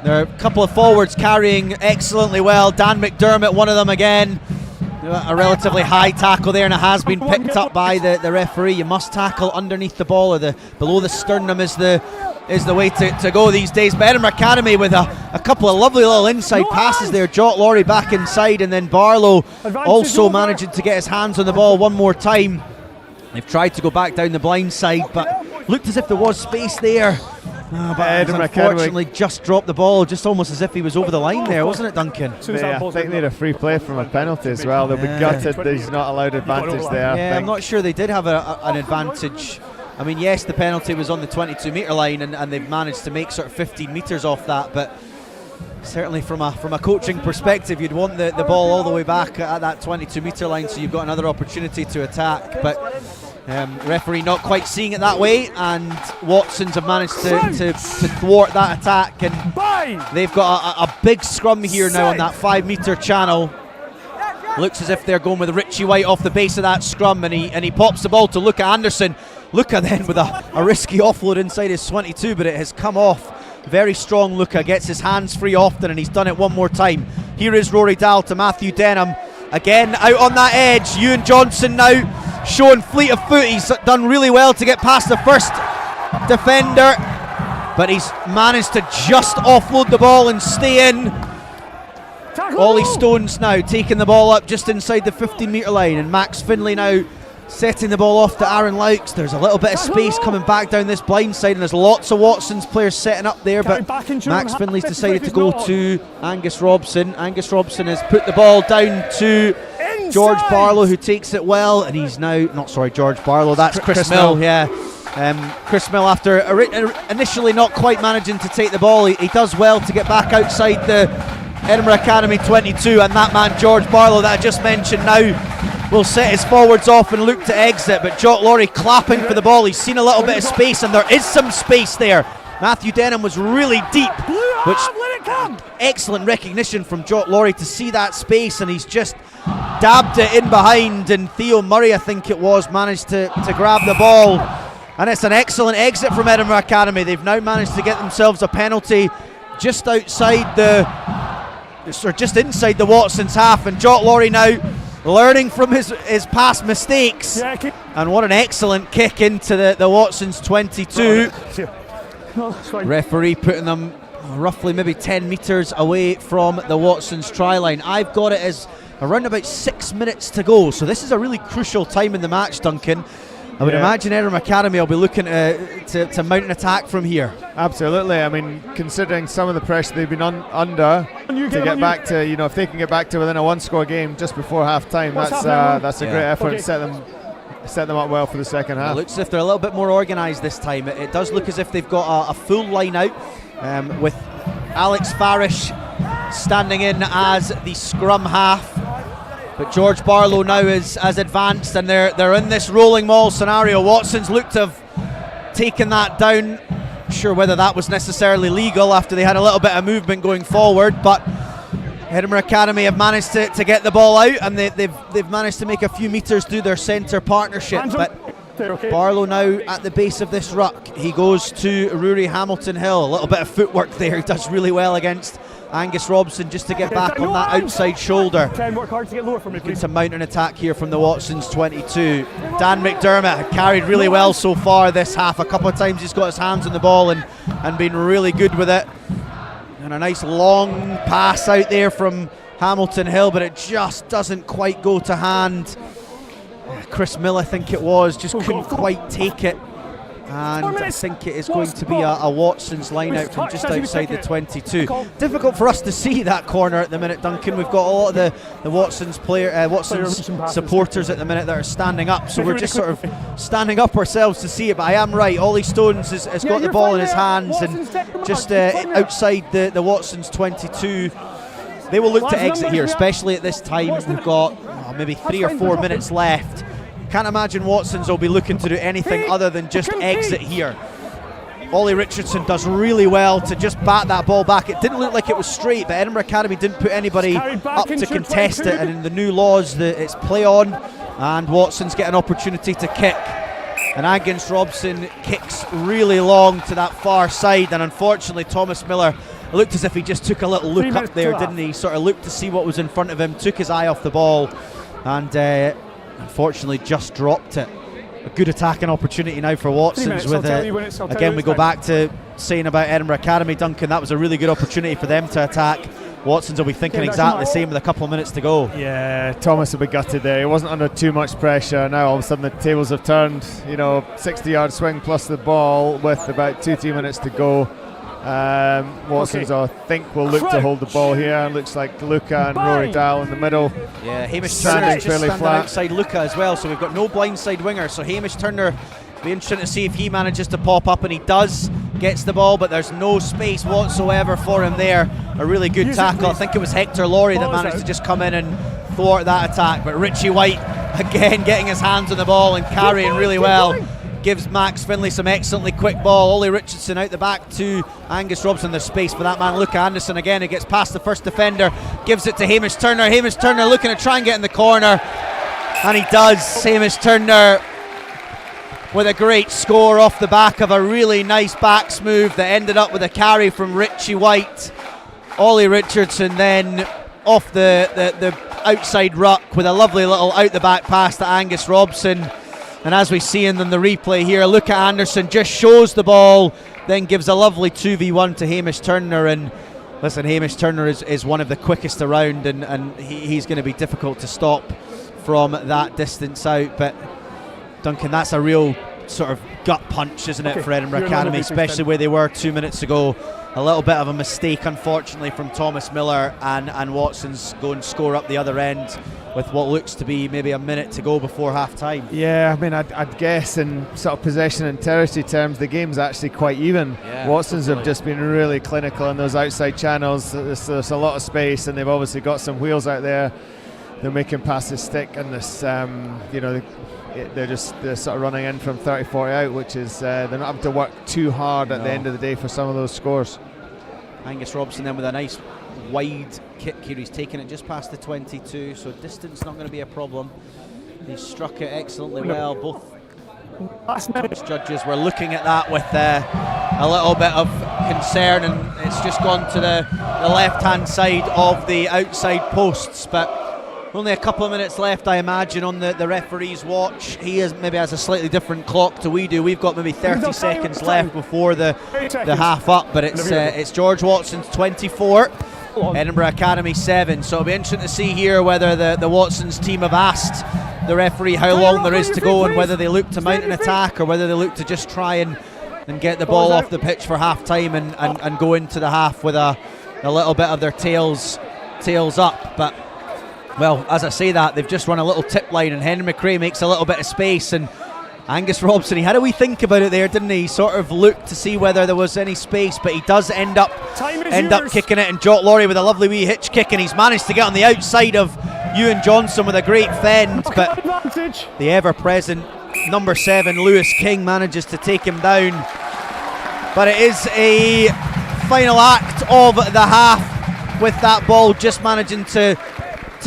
There are a couple of forwards carrying excellently well. Dan McDermott, one of them again. A relatively high tackle there, and it has been picked up by the referee. You must tackle underneath the ball, or below the sternum is the way to go these days. But Edinburgh Academy with a couple of lovely little inside passes there. Jock Lorry back inside, and then Barlow also managing to get his hands on the ball one more time. They've tried to go back down the blind side, but looked as if there was space there. But unfortunately just dropped the ball, just almost as if he was over the line there, wasn't it, Duncan? I think they need a free play from a penalty as well. They'll be gutted that he's not allowed advantage there. Yeah, I'm not sure they did have an advantage. I mean, yes, the penalty was on the 22 metre line, and they've managed to make sort of 15 metres off that, but certainly from a coaching perspective, you'd want the ball all the way back at that 22 metre line, so you've got another opportunity to attack. But referee not quite seeing it that way, and Watson's have managed to thwart that attack, and they've got a big scrum here now on that 5 metre channel. Looks as if they're going with Richie White off the base of that scrum, and he pops the ball to Luca Anderson. Luca then with a risky offload inside his 22, but it has come off. Very strong Luca, gets his hands free often, and he's done it one more time. Here is Rory Dahl to Matthew Denham. Again out on that edge, Ewan Johnson now showing fleet of foot. He's done really well to get past the first defender, but he's managed to just offload the ball and stay in. Ollie Stones now taking the ball up just inside the 15 metre line, and Max Finlay now setting the ball off to Aaron Laux. There's a little bit of space coming back down this blind side, and there's lots of Watson's players setting up there, but Max Finlay's decided to go to Angus Robson. Angus Robson has put the ball down to George Barlow, who takes it well, and he's now, not sorry, George Barlow, that's Chris Mill. Chris Mill, after initially not quite managing to take the ball, he does well to get back outside the Edinburgh Academy 22, and that man George Barlow that I just mentioned now will set his forwards off and look to exit, but Jock Lorry clapping for the ball. He's seen a little bit of space, and there is some space there. Matthew Denham was really deep, which excellent recognition from Jock Lorry to see that space, and he's just dabbed it in behind, and Theo Murray, I think it was, managed to grab the ball And it's an excellent exit from Edinburgh Academy. They've now managed to get themselves a penalty just inside the Watsons half, and Jock Laurie now learning from his past mistakes. And what an excellent kick into the Watsons 22. Referee putting them roughly maybe 10 metres away from the Watsons try line. I've got it as around about 6 minutes to go, so this is a really crucial time in the match, Duncan. I would imagine Edinburgh Academy will be looking to mount an attack from here. Absolutely. I mean, considering some of the pressure they've been under to get back to, if they can get back to within a one-score game just before half-time, that's a great effort and set them up well for the second half. It looks as if they're a little bit more organised this time. It does look as if they've got a full line out with Alex Farish standing in as the scrum half. But George Barlow now is as advanced, and they're in this rolling maul scenario. Watsons looked to have taken that down. Not sure whether that was necessarily legal after they had a little bit of movement going forward, but Edinburgh Academy have managed to get the ball out, and they've managed to make a few metres through their centre partnership. But Barlow now at the base of this ruck. He goes to Rory Hamilton Hill. A little bit of footwork there. He does really well against Angus Robson just to get back on that outside shoulder. Looking to mount an attack here from the Watsons 22. Dan McDermott carried really well so far this half. A couple of times he's got his hands on the ball and been really good with it. And a nice long pass out there from Hamilton Hill, but it just doesn't quite go to hand. Chris Mill, I think it was, just couldn't quite take it. And I think it is going to be a Watsons line out from just outside the 22. Difficult for us to see that corner at the minute, Duncan. We've got a lot of the Watsons Watsons supporters at the minute that are standing up, so we're just sort of standing up ourselves to see it. But I am right, Ollie Stones has got the ball in his hands, and just outside the Watsons 22. They will look to exit here, especially at this time. We've got maybe 3 or 4 minutes left. Can't imagine Watsons will be looking to do anything other than just exit here. Ollie Richardson does really well to just bat that ball back. It didn't look like it was straight, but Edinburgh Academy didn't put anybody up to contest it, and in the new laws it's play on, and Watsons get an opportunity to kick. And Angus Robson kicks really long to that far side, and unfortunately Thomas Miller looked as if he just took a little look up there, didn't he? Sort of looked to see what was in front of him, took his eye off the ball, and unfortunately just dropped it. A good attacking opportunity now for Watsons with it. Again, we go back to saying about Edinburgh Academy, Duncan, that was a really good opportunity for them to attack. Watsons will be thinking exactly the same with a couple of minutes to go. Yeah, Thomas will be gutted there. He wasn't under too much pressure. Now all of a sudden the tables have turned. 60-yard swing plus the ball with about 2-3 minutes to go. Watsons, I think, will look to hold the ball here. Looks like Luca and Rory Dahl in the middle. Yeah, Hamish Turner just standing outside Luca as well, so we've got no blindside winger. So Hamish Turner, be interesting to see if he manages to pop up, and he does, gets the ball, but there's no space whatsoever for him there. A really good tackle. I think it was Hector Laurie that managed to just come in and thwart that attack, but Richie White again getting his hands on the ball and carrying really well. Gives Max Finlay some excellently quick ball. Ollie Richardson out the back to Angus Robson. There's space for that man, Luca Anderson again. He gets past the first defender, gives it to Hamish Turner. Hamish Turner looking to try and get in the corner, and he does. Hamish Turner with a great score off the back of a really nice backs move that ended up with a carry from Richie White. Ollie Richardson then off the outside ruck with a lovely little out the back pass to Angus Robson. And as we see in the replay here, Luca Anderson just shows the ball, then gives a lovely 2v1 to Hamish Turner. And listen, Hamish Turner is one of the quickest around, and he's going to be difficult to stop from that distance out. But Duncan, that's a real sort of gut punch, isn't it, for Edinburgh Academy, especially where they were 2 minutes ago. A little bit of a mistake, unfortunately, from Thomas Miller, and Watsons go and score up the other end with what looks to be maybe a minute to go before half time. Yeah, I mean, I'd guess in sort of possession and territory terms, the game's actually quite even. Yeah, Watsons have just been really clinical in those outside channels. There's a lot of space, and they've obviously got some wheels out there. They're making passes stick, and this, they're sort of running in from 30-40 out, which is they're not having to work too hard at the end of the day for some of those scores. Angus Robson then with a nice wide kick here. He's taken it just past the 22, so distance not going to be a problem. He struck it excellently well. Both Judges were looking at that with a little bit of concern, and it's just gone to the left-hand side of the outside posts. But only a couple of minutes left, I imagine, on the referee's watch. He maybe has a slightly different clock to we do. We've got maybe 30 seconds left before the half up, but it's George Watson's 24, Edinburgh Academy 7. So it'll be interesting to see here whether the Watson's team have asked the referee how long there is to go, and whether they look to mount an attack or whether they look to just try and get the ball off the pitch for half time and go into the half with a little bit of their tails up. But well, as I say that, they've just run a little tip line, and Henry McRae makes a little bit of space, and Angus Robson, he had a wee think about it there, didn't he? He sort of looked to see whether there was any space, but he does end up kicking it, and Jock Laurie with a lovely wee hitch kick, and he's managed to get on the outside of Ewan Johnson with a great fend, but the ever-present number 7, Lewis King, manages to take him down. But it is a final act of the half, with that ball just managing to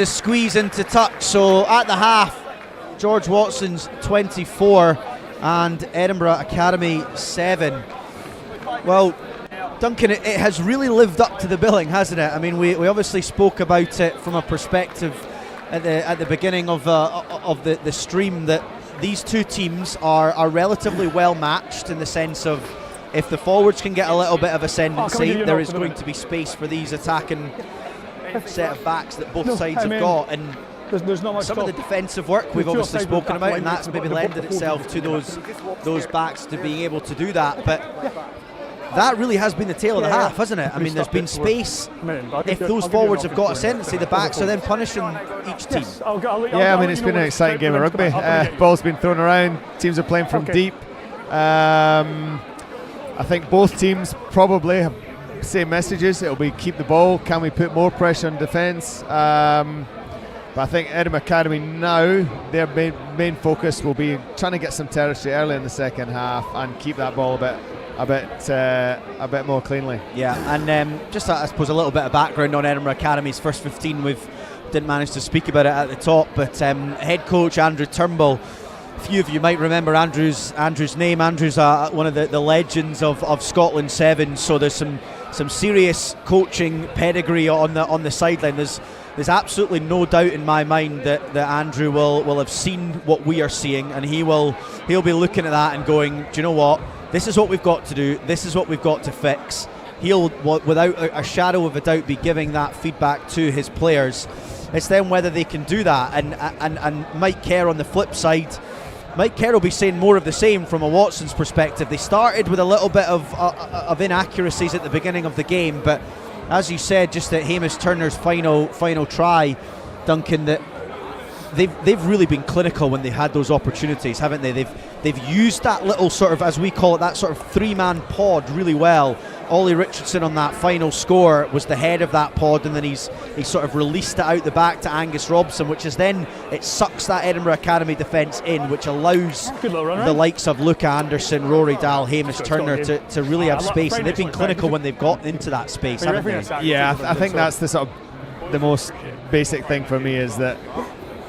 squeeze into touch. So at the half, George Watson's 24 and Edinburgh Academy 7. Well, Duncan, it has really lived up to the billing, hasn't it? I mean, we obviously spoke about it from a perspective at the beginning of the stream, that these two teams are relatively well matched, in the sense of, if the forwards can get a little bit of ascendancy, there is going to be space for these attacking set of backs that both sides have got. And there's not much some of the defensive work we've obviously spoken about, and that's maybe lended itself to those backs to being able to do that. But that really has been the tail of the half, hasn't it? I mean, there's been space. If those forwards have got ascendancy, the backs are then punishing each team. Yeah, I mean, it's been an exciting game of rugby. Ball's been thrown around, teams are playing from deep. I think both teams probably have same messages. It'll be keep the ball, can we put more pressure on defence? But I think Edinburgh Academy now, their main focus will be trying to get some territory early in the second half and keep that ball a bit more cleanly. Yeah, and just I suppose a little bit of background on Edinburgh Academy's first 15. We didn't manage to speak about it at the top, but head coach Andrew Turnbull, a few of you might remember Andrew's name. Andrew's one of the legends of Scotland 7, so there's some serious coaching pedigree on the sideline. There's absolutely no doubt in my mind that Andrew will have seen what we are seeing, and he'll be looking at that and going, do you know what, this is what we've got to do, this is what we've got to fix. He'll, without a shadow of a doubt, be giving that feedback to his players. It's then whether they can do that, and Mike Kerr on the flip side, Mike Kerr will be saying more of the same from a Watson's perspective. They started with a little bit of inaccuracies at the beginning of the game, but as you said, just at Hamish Turner's final try, Duncan, that they've really been clinical when they had those opportunities, haven't they? They've used that little sort of, as we call it, that sort of three-man pod really well. Ollie Richardson on that final score was the head of that pod, and then he sort of released it out the back to Angus Robson, which is then, it sucks that Edinburgh Academy defence in, which allows the likes of Luca Anderson, Rory Dahl, Hamish Turner to really have space, and they've been clinical when they've got into that space, haven't they? Yeah, I think that's the sort of the most basic thing for me, is that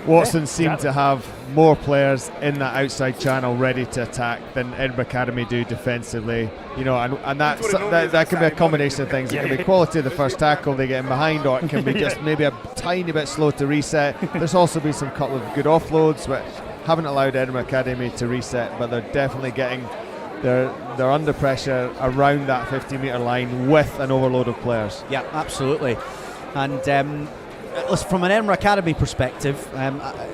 Watson seemed to have more players in that outside channel ready to attack than Edinburgh Academy do defensively, and that can be a combination of things. It can be quality of the first tackle, they get in behind, or it can be just maybe a tiny bit slow to reset. There's also been some couple of good offloads which haven't allowed Edinburgh Academy to reset, but they're definitely getting they're under pressure around that 50-metre line with an overload of players. Yeah, absolutely. And from an Edinburgh Academy perspective,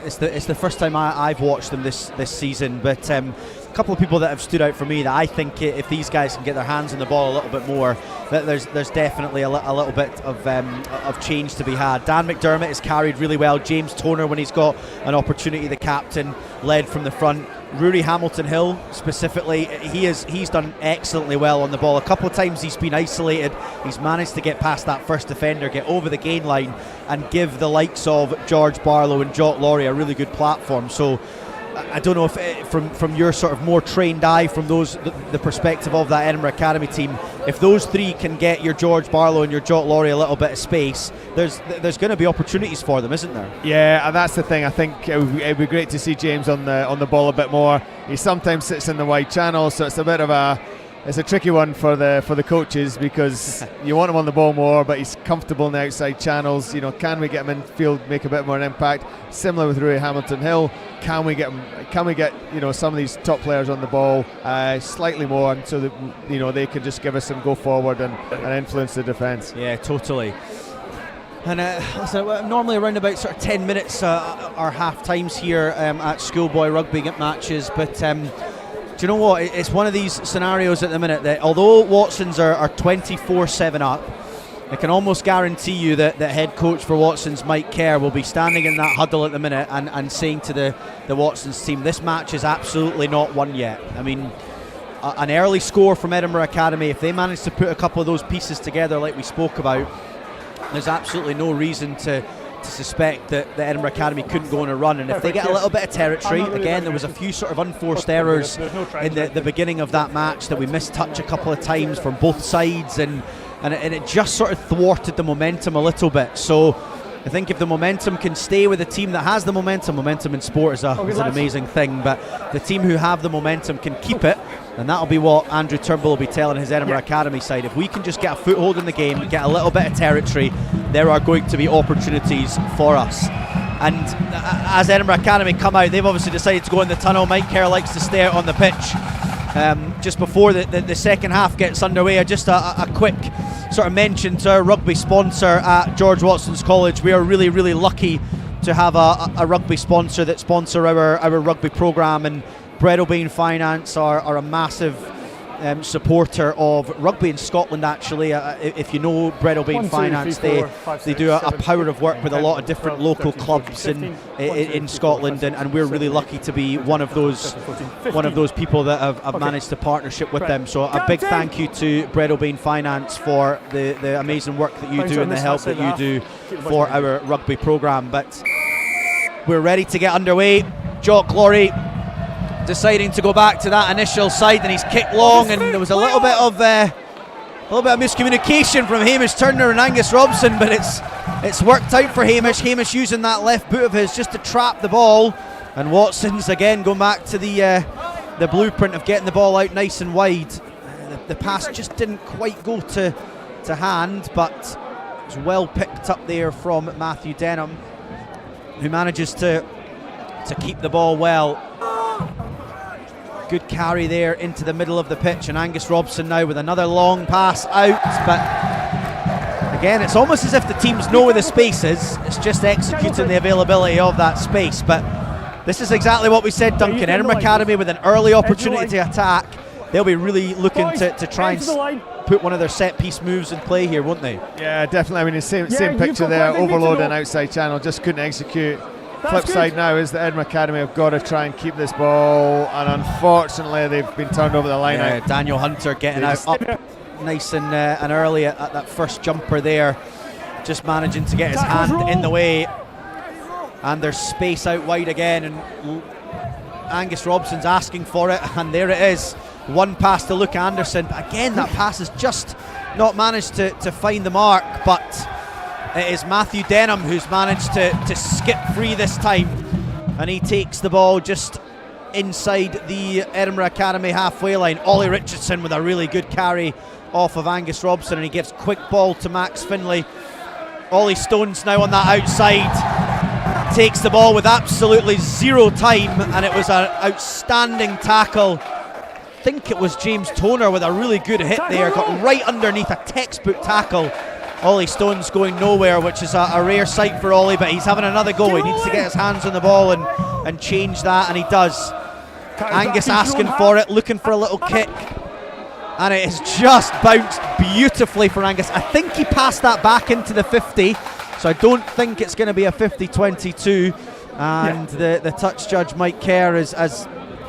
it's the first time I've watched them this season, but a couple of people that have stood out for me that I think if these guys can get their hands on the ball a little bit more, that there's definitely a little bit of change to be had. Dan McDermott is carried really well. James Toner, when he's got an opportunity, the captain, led from the front. Rory Hamilton-Hill specifically, he's done excellently well on the ball. A couple of times he's been isolated, he's managed to get past that first defender, get over the gain line, and give the likes of George Barlow and Jock Laurie a really good platform. So I don't know if from your sort of more trained eye from the perspective of that Edinburgh Academy team, if those three can get your George Barlow and your Jock Laurie a little bit of space, there's going to be opportunities for them, isn't there? Yeah, and that's the thing. I think it'd be great to see James on the ball a bit more. He sometimes sits in the wide channel, so it's a tricky one for the coaches, because you want him on the ball more, but he's comfortable in the outside channels. Can we get him in field, make a bit more an impact? Similar with Rui Hamilton-Hill, can we get some of these top players on the ball slightly more, and so that they can just give us some go forward and influence the defence. Yeah, totally. And normally around about sort of 10 minutes are half times here at schoolboy rugby matches, but do you know what? It's one of these scenarios at the minute that although Watsons are 24/7 up, I can almost guarantee you that the head coach for Watsons, Mike Kerr, will be standing in that huddle at the minute and saying to the Watsons team, this match is absolutely not won yet. I mean, an early score from Edinburgh Academy, if they manage to put a couple of those pieces together like we spoke about, there's absolutely no reason to suspect that the Edinburgh Academy couldn't go on a run. And if they get a little bit of territory, again, there was a few sort of unforced errors in the beginning of that match that we missed touch a couple of times from both sides, and it just sort of thwarted the momentum a little bit. So I think if the momentum can stay with a team that has the momentum in sport is an amazing thing, but the team who have the momentum can keep it, and that'll be what Andrew Turnbull will be telling his Edinburgh Academy side. If we can just get a foothold in the game, get a little bit of territory, there are going to be opportunities for us. And as Edinburgh Academy come out, they've obviously decided to go in the tunnel. Mike Kerr likes to stay out on the pitch. Just before the second half gets underway, just a quick sort of mention to our rugby sponsor at George Watson's College. We are really, really lucky to have a rugby sponsor that sponsor our rugby programme, and Breadalbane Finance are a massive supporter of rugby in Scotland, actually. If you know Breadalbane Finance, they do a power of work with a lot of different local clubs in Scotland, and we're really lucky to be one of those people that have managed to partnership with them. So a big thank you to Breadalbane Finance for the amazing work that you do and the help that you do for our rugby programme. But we're ready to get underway. Jock Laurie deciding to go back to that initial side, and he's kicked long, and there was a little bit of miscommunication from Hamish Turner and Angus Robson, but it's worked out for Hamish. Hamish using that left boot of his just to trap the ball, and Watsons again going back to the blueprint of getting the ball out nice and wide. The pass just didn't quite go to hand, but it was well picked up there from Matthew Denham, who manages to keep the ball well. Good carry there into the middle of the pitch, and Angus Robson now with another long pass out, but again it's almost as if the teams know where the space is, it's just executing the availability of that space. But this is exactly what we said, Duncan. Edinburgh Academy with an early opportunity to attack, they'll be really looking to try and put one of their set piece moves in play here, won't they? Yeah, definitely. I mean, the same picture there, overload and outside channel, just couldn't execute. Flip side now is the Edinburgh Academy have got to try and keep this ball, and unfortunately they've been turned over the line out. Daniel Hunter getting up nice and early at that first jumper there, just managing to get his hand in the way, and there's space out wide again, and Angus Robson's asking for it, and there it is, one pass to Luke Anderson, but again that pass has just not managed to find the mark. But it is Matthew Denham who's managed to skip free this time, and he takes the ball just inside the Edinburgh Academy halfway line. Ollie Richardson with a really good carry off of Angus Robson, and he gives quick ball to Max Finlay. Ollie Stones now on that outside, takes the ball with absolutely zero time, and it was an outstanding tackle. I think it was James Toner with a really good hit there, got right underneath, a textbook tackle. Ollie Stones going nowhere, which is a rare sight for Ollie, but he's having another go. He needs to get his hands on the ball and change that, and he does. Angus asking for it, looking for a little kick, and it has just bounced beautifully for Angus. I think he passed that back into the 50, so I don't think it's going to be a 50-22, and the touch judge Mike Kerr has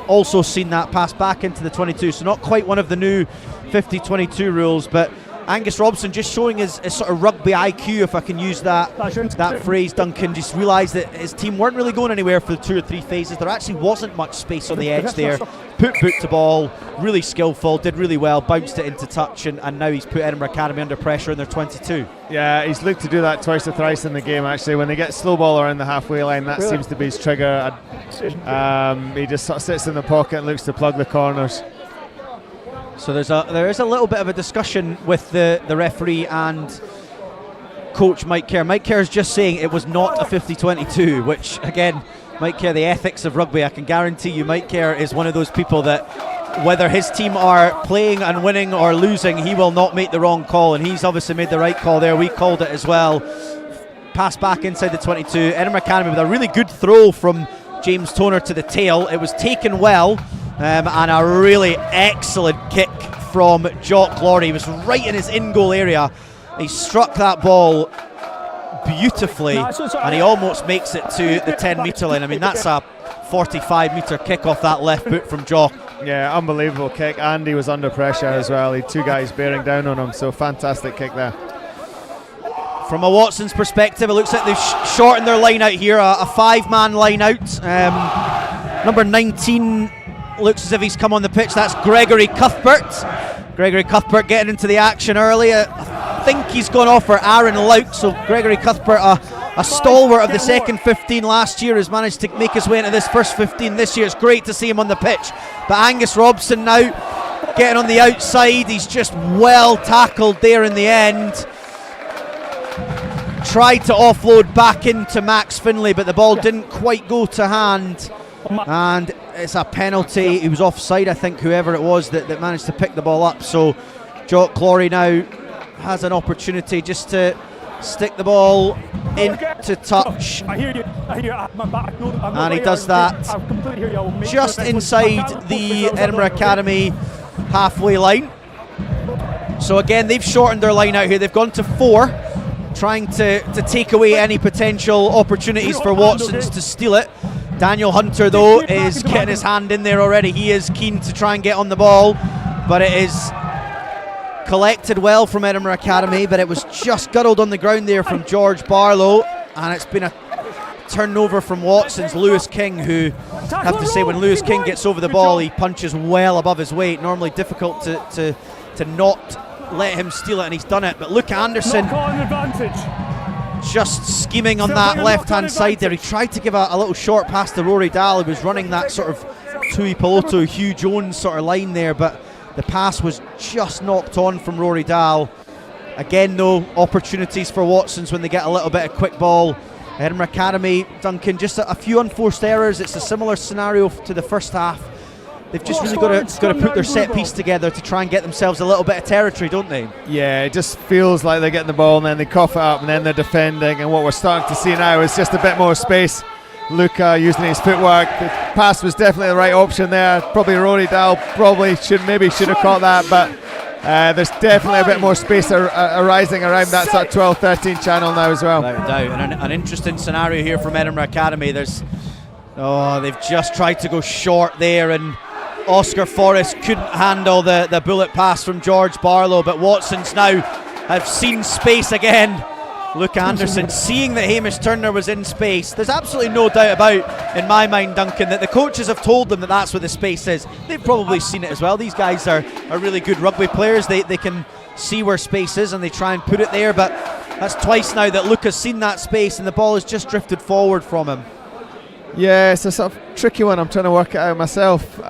also seen that pass back into the 22, so not quite one of the new 50-22 rules, but Angus Robson just showing his sort of rugby IQ, if I can use that phrase, Duncan. Just realised that his team weren't really going anywhere for the 2 or 3 phases. There actually wasn't much space on the edge there. Put boot to ball, really skillful, did really well, bounced it into touch, and now he's put Edinburgh Academy under pressure in their 22. Yeah, he's looked to do that twice or thrice in the game actually. When they get slow ball around the halfway line, that seems to be his trigger. He just sort of sits in the pocket and looks to plug the corners. So there is a little bit of a discussion with the referee and coach Mike Kerr. Mike Kerr is just saying it was not a 50-22, which again, Mike Kerr, the ethics of rugby, I can guarantee you Mike Kerr is one of those people that whether his team are playing and winning or losing, he will not make the wrong call, and he's obviously made the right call there. We called it as well. Pass back inside the 22. Edinburgh Academy with a really good throw from James Toner to the tail. It was taken well. And a really excellent kick from Jock Laurie. He was right in his in-goal area. He struck that ball beautifully, and he almost makes it to the 10-metre line. I mean, that's a 45-metre kick off that left boot from Jock. Yeah, unbelievable kick, and he was under pressure as well. He had 2 guys bearing down on him, so fantastic kick there. From a Watsons perspective, it looks like they've shortened their line out here, a 5-man line out. Number 19 looks as if he's come on the pitch. That's Gregory Cuthbert. Gregory Cuthbert getting into the action early. I think he's gone off for Aaron Lauk. So Gregory Cuthbert, a stalwart of the second 15 last year, has managed to make his way into this first 15 this year. It's great to see him on the pitch. But Angus Robson now getting on the outside. He's just well tackled there in the end. Tried to offload back into Max Finlay, but the ball didn't quite go to hand. And it's a penalty. He was offside, I think, whoever it was that managed to pick the ball up. So Jock Laurie now has an opportunity just to stick the ball into touch. And he does that just inside the Edinburgh Academy halfway line. So again, they've shortened their line out here. They've gone to 4, trying to take away any potential opportunities for Watsons to steal it. Daniel Hunter, though, is getting his hand in there already. He is keen to try and get on the ball, but it is collected well from Edinburgh Academy, but it was just guddled on the ground there from George Barlow, and it's been a turnover from Watsons. Lewis King, who, I have to say, when Lewis King gets over the ball, he punches well above his weight. Normally difficult to not let him steal it, and he's done it. But Luke Anderson just scheming on that left-hand side there. He tried to give a little short pass to Rory Dahl, who was running that sort of Tui Peloto, Hugh Jones sort of line there, but the pass was just knocked on from Rory Dahl. Again, though, opportunities for Watsons when they get a little bit of quick ball. Edinburgh Academy, Duncan, just a few unforced errors. It's a similar scenario to the first half. They've just really got to put their set piece together to try and get themselves a little bit of territory, don't they? Yeah, it just feels like they're getting the ball and then they cough it up and then they're defending, and what we're starting to see now is just a bit more space. Luca using his footwork. The pass was definitely the right option there. Probably Rory Dahl should have caught that, but there's definitely a bit more space arising around that sort of 12-13 channel now as well. Without doubt, and an interesting scenario here from Edinburgh Academy. They've just tried to go short there, and Oscar Forrest couldn't handle the bullet pass from George Barlow, but Watsons now have seen space again. Luke Anderson seeing that Hamish Turner was in space. There's absolutely no doubt about, in my mind, Duncan, that the coaches have told them that that's where the space is. They've probably seen it as well. These guys are really good rugby players. They can see where space is and they try and put it there, but that's twice now that Luke has seen that space and the ball has just drifted forward from him. Yeah, it's a sort of tricky one. I'm trying to work it out myself.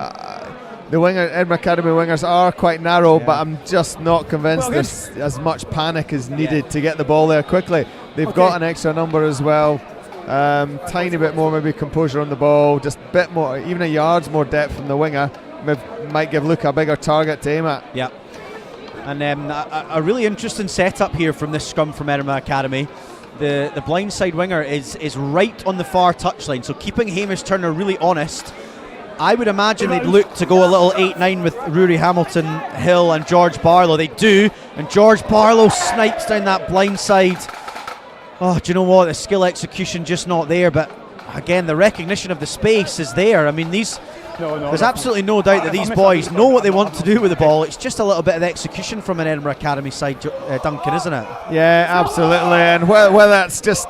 The Edinburgh Academy wingers are quite narrow, but I'm just not convinced there's as much panic as needed to get the ball there quickly. They've got an extra number as well. Tiny bit more maybe composure on the ball, just a bit more, even a yard's more depth from the winger might give Luke a bigger target to aim at. Yeah. And a really interesting setup here from this scrum from Edinburgh Academy. The blindside winger is right on the far touchline, so keeping Hamish Turner really honest. I would imagine they'd look to go a little 8-9 with Rory Hamilton, Hill and George Barlow. They do, and George Barlow snipes down that blind side. Oh, do you know what? The skill execution just not there, but again, the recognition of the space is there. I mean, there's absolutely no doubt that these boys know what they want to do with the ball. It's just a little bit of execution from an Edinburgh Academy side, Duncan, isn't it? Yeah, absolutely. And whether that's just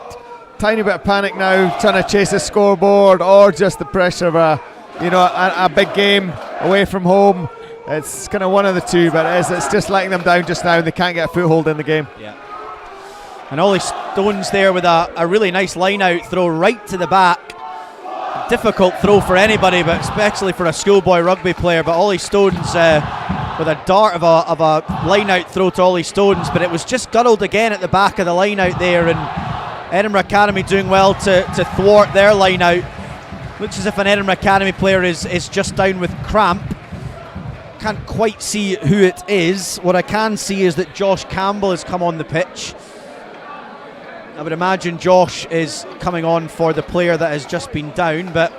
tiny bit of panic now, trying to chase a scoreboard, or just the pressure of a big game away from home, it's kind of one of the two. But it's just letting them down just now, and they can't get a foothold in the game. Yeah. And Ollie Stones there with a really nice line-out throw right to the back. Difficult throw for anybody, but especially for a schoolboy rugby player. But Ollie Stones with a dart of a line-out throw to Ollie Stones, but it was just guddled again at the back of the line-out there, and Edinburgh Academy doing well to thwart their line-out. Looks as if an Edinburgh Academy player is just down with cramp. Can't quite see who it is. What I can see is that Josh Campbell has come on the pitch. I would imagine Josh is coming on for the player that has just been down, but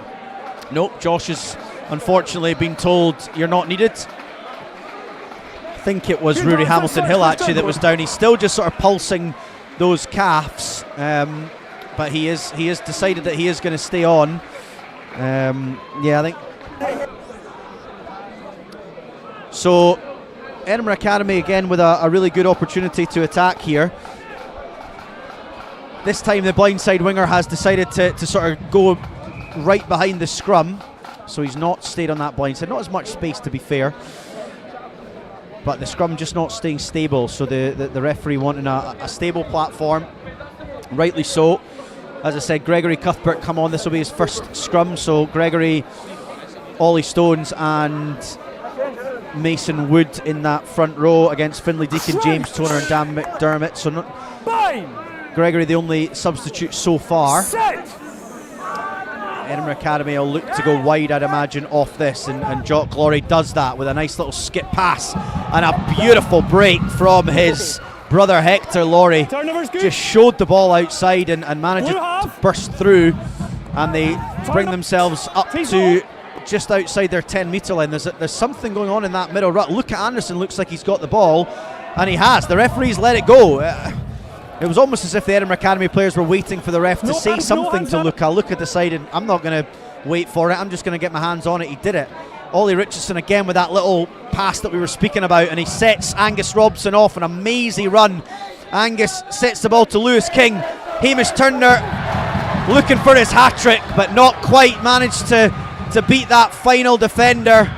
nope, Josh has unfortunately been told you're not needed. I think it was Rory Hamilton-Hill actually that was down. He's still just sort of pulsing those calves, but he has decided that he is going to stay on. I think so. Edinburgh Academy again with a really good opportunity to attack here. This time the blindside winger has decided to sort of go right behind the scrum, so he's not stayed on that blindside. Not as much space, to be fair, but the scrum just not staying stable, so the referee wanting a stable platform, rightly so. As I said, Gregory Cuthbert come on. This will be his first scrum, so Gregory, Ollie Stones and Mason Wood in that front row against Finlay Deacon, James Toner and Dan McDermott. So Gregory the only substitute so far. Edinburgh Academy will look to go wide, I'd imagine, off this, and Jock Laurie does that with a nice little skip pass and a beautiful break from his brother Hector Laurie. Just showed the ball outside and managed to burst through, and they bring themselves up to just outside their 10-metre line. There's something going on in that middle ruck. Luca Anderson looks like he's got the ball, and he has. The referee's let it go. It was almost as if the Edinburgh Academy players were waiting for the ref to say something to Luca. Luca decided, I'm not going to wait for it, I'm just going to get my hands on it. He did it. Ollie Richardson again with that little pass that we were speaking about, and he sets Angus Robson off an amazing run. Angus sets the ball to Lewis King. Hamish Turner looking for his hat-trick, but not quite managed to beat that final defender.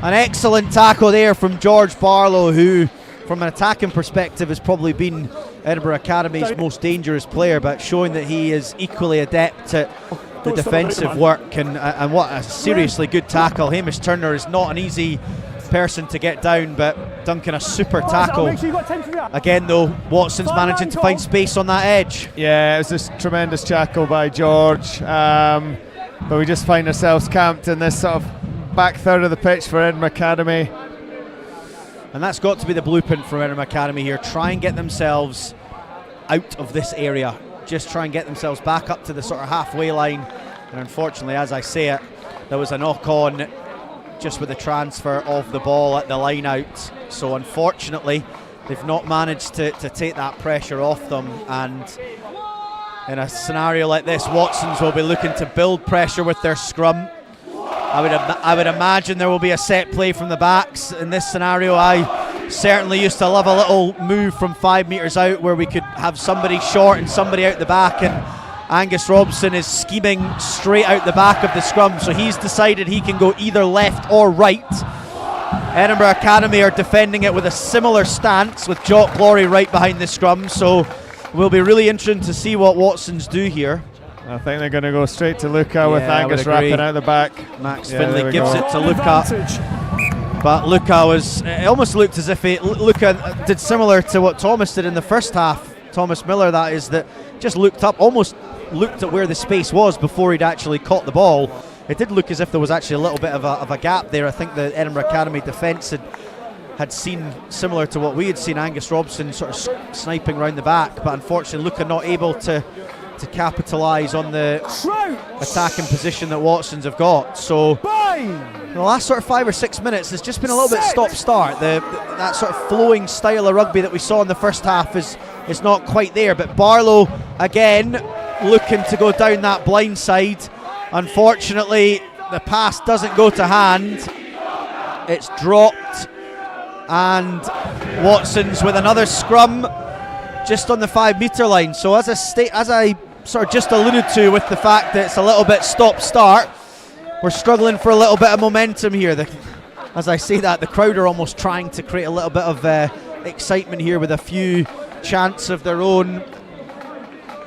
An excellent tackle there from George Barlow, who from an attacking perspective has probably been Edinburgh Academy's most dangerous player, but showing that he is equally adept at the defensive work, and what a seriously good tackle. Hamish Turner is not an easy person to get down, but Duncan, a super tackle. Again though, Watson's managing to find space on that edge. Yeah, it was this tremendous tackle by George, but we just find ourselves camped in this sort of back third of the pitch for Edinburgh Academy. And that's got to be the blueprint for Edinburgh Academy here. Try and get themselves out of this area. Just try and get themselves back up to the sort of halfway line. And unfortunately, as I say it, there was a knock-on just with the transfer of the ball at the line out. So unfortunately, they've not managed to take that pressure off them. And in a scenario like this, Watsons will be looking to build pressure with their scrum. I would imagine there will be a set play from the backs in this scenario. I certainly used to love a little move from 5 metres out where we could have somebody short and somebody out the back, and Angus Robson is scheming straight out the back of the scrum, so he's decided he can go either left or right. Edinburgh Academy are defending it with a similar stance with Jock Laurie right behind the scrum, so we'll be really interested to see what Watsons do here. I think they're going to go straight to Luca with Angus wrapping out the back. Max Finlay gives it to Luca, but Luca it almost looked as if Luca did similar to what Thomas did in the first half. Thomas Miller, that is, that just looked up, almost looked at where the space was before he'd actually caught the ball. It did look as if there was actually a little bit of a gap there. I think the Edinburgh Academy defence had seen similar to what we had seen, Angus Robson sort of sniping round the back, but unfortunately Luca not able to capitalise on the attacking position that Watsons have got. So in the last sort of 5 or 6 minutes, there's just been a little bit stop-start. That sort of flowing style of rugby that we saw in the first half is not quite there. But Barlow again looking to go down that blind side. Unfortunately, the pass doesn't go to hand. It's dropped, and Watson's with another scrum just on the 5 metre line. So as I sort of just alluded to, with the fact that it's a little bit stop-start, we're struggling for a little bit of momentum here. As I say that, the crowd are almost trying to create a little bit of excitement here with a few chants of their own.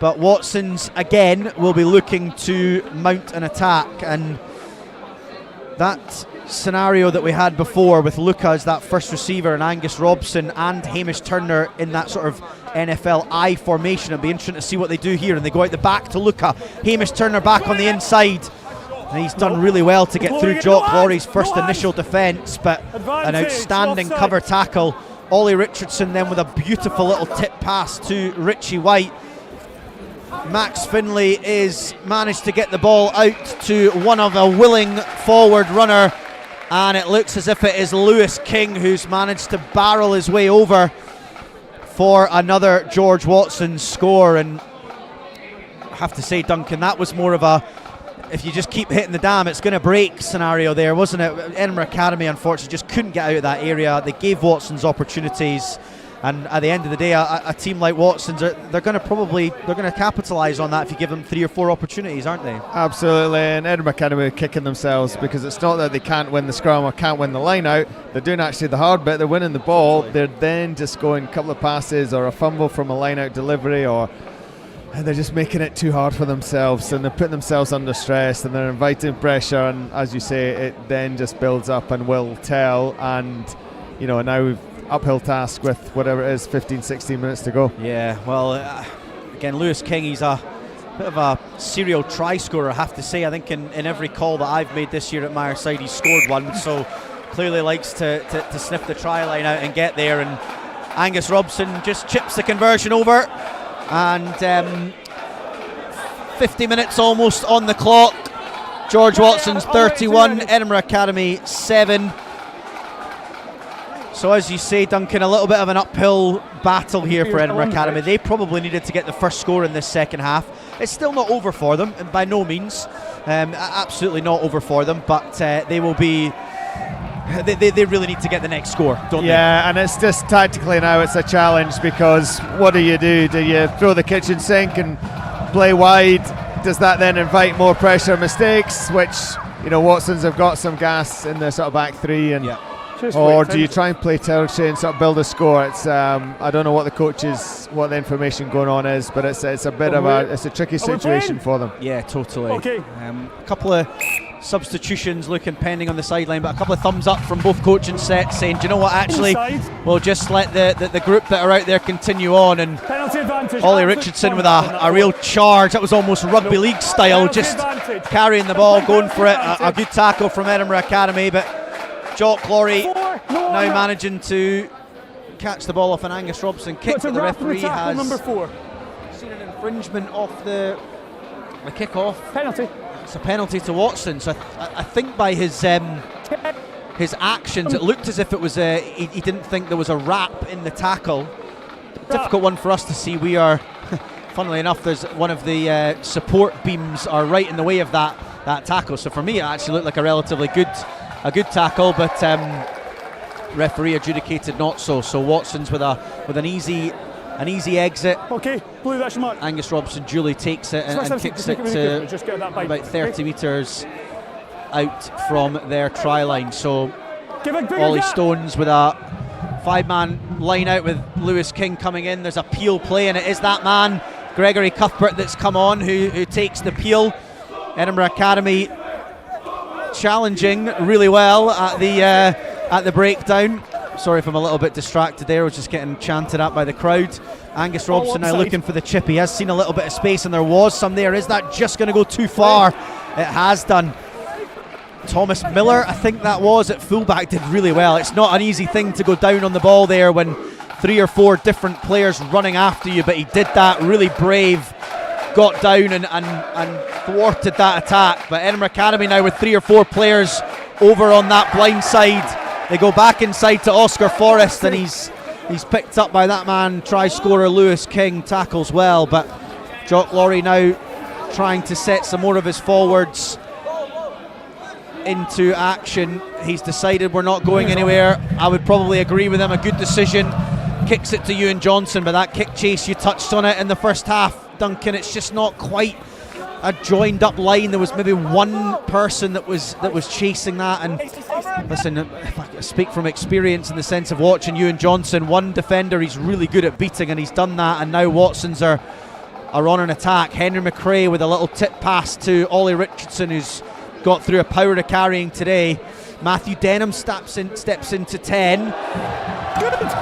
But Watson's again will be looking to mount an attack, and that scenario that we had before with Luca as that first receiver and Angus Robson and Hamish Turner in that sort of NFL I formation. It'll be interesting to see what they do here, and they go out the back to Luca. Hamish Turner back on the inside, and he's done really well to get through Jock Laurie's first initial defence, but an outstanding cover tackle. Ollie Richardson then with a beautiful little tip pass to Richie White. Max Finlay is managed to get the ball out to one of a willing forward runner, and it looks as if it is Lewis King who's managed to barrel his way over for another George Watson score. And I have to say, Duncan, that was more of a, if you just keep hitting the dam, it's going to break scenario there, wasn't it? Edinburgh Academy unfortunately just couldn't get out of that area. They gave Watson's opportunities, and at the end of the day, a team like Watson's, they're going to capitalise on that if you give them 3 or 4 opportunities, aren't they? Absolutely, and Edinburgh Academy are kicking themselves, because it's not that they can't win the scrum or can't win the line out. They're doing actually the hard bit. They're winning the ball. They're then just going a couple of passes or a fumble from a line out delivery, and they're just making it too hard for themselves, and they're putting themselves under stress, and they're inviting pressure, and as you say, it then just builds up and will tell. And now we've uphill task with whatever it is, 15-16 minutes to go. Yeah, well, again, Lewis King, he's a bit of a serial try scorer, I have to say. I think in every call that I've made this year at Myerside, he's scored one, so clearly likes to sniff the try line out and get there. And Angus Robson just chips the conversion over, and 50 minutes almost on the clock. George Watson's 31, Edinburgh Academy 7. So as you say, Duncan, a little bit of an uphill battle here for Edinburgh Academy. They probably needed to get the first score in this second half. It's still not over for them, and by no means, absolutely not over for them, but they will be, they really need to get the next score, don't they? Yeah, and it's just tactically now it's a challenge, because what do? Do you throw the kitchen sink and play wide? Does that then invite more pressure mistakes, which, Watson's have got some gas in the sort of back three, and or do you try and play territory and sort of build a score? It's I don't know what the information going on is, but it's a bit of a tricky situation for them. Yeah, totally. Okay. A couple of substitutions looking pending on the sideline, but a couple of thumbs up from both coaching sets saying, do you know what, actually, we'll just let the group that are out there continue on. And Ollie Richardson with a real charge. That was almost rugby league style, just carrying the ball, going for it. A good tackle from Edinburgh Academy, but Jock Laurie now managing to catch the ball off an Angus Robson kick, but the referee has seen an infringement off the kick-off. Penalty. It's a penalty to Watson. So I think by his actions, it looked as if it was he didn't think there was a wrap in the tackle. Difficult one for us to see. We are, funnily enough, there's one of the support beams are right in the way of that tackle. So for me, it actually looked like a relatively good tackle, but referee adjudicated not so. So Watson's with an easy exit. Okay, blue, that's your mark. Angus Robson duly takes it and kicks it to about 30 metres out from their try line. So Ollie Stones with a 5-man line out with Lewis King coming in. There's a peel play, and it is that man, Gregory Cuthbert, that's come on who takes the peel. Edinburgh Academy challenging really well at the breakdown. Sorry if I'm a little bit distracted there. I was just getting chanted at by the crowd. Angus Robson now looking for the chip. He has seen a little bit of space, and there was some there. Is that just going to go too far? It has done. Thomas Miller, I think that was, at fullback, did really well. It's not an easy thing to go down on the ball there when 3 or 4 different players running after you, but he did that, really brave. Got down and thwarted that attack. But Edinburgh Academy now with 3 or 4 players over on that blind side. They go back inside to Oscar Forrest, and he's picked up by that man, try scorer Lewis King, tackles well, but Jock Laurie now trying to set some more of his forwards into action. He's decided we're not going anywhere. I would probably agree with him. A good decision. Kicks it to Ewan Johnson, but that kick chase, you touched on it in the first half, Duncan. It's just not quite a joined up line. There was maybe one person that was chasing that. And listen, if I speak from experience in the sense of watching Ewan Johnson, one defender he's really good at beating, and he's done that. And now Watsons are on an attack. Henry McRae with a little tip pass to Ollie Richardson, who's got through a power to carrying today. Matthew Denham steps into 10,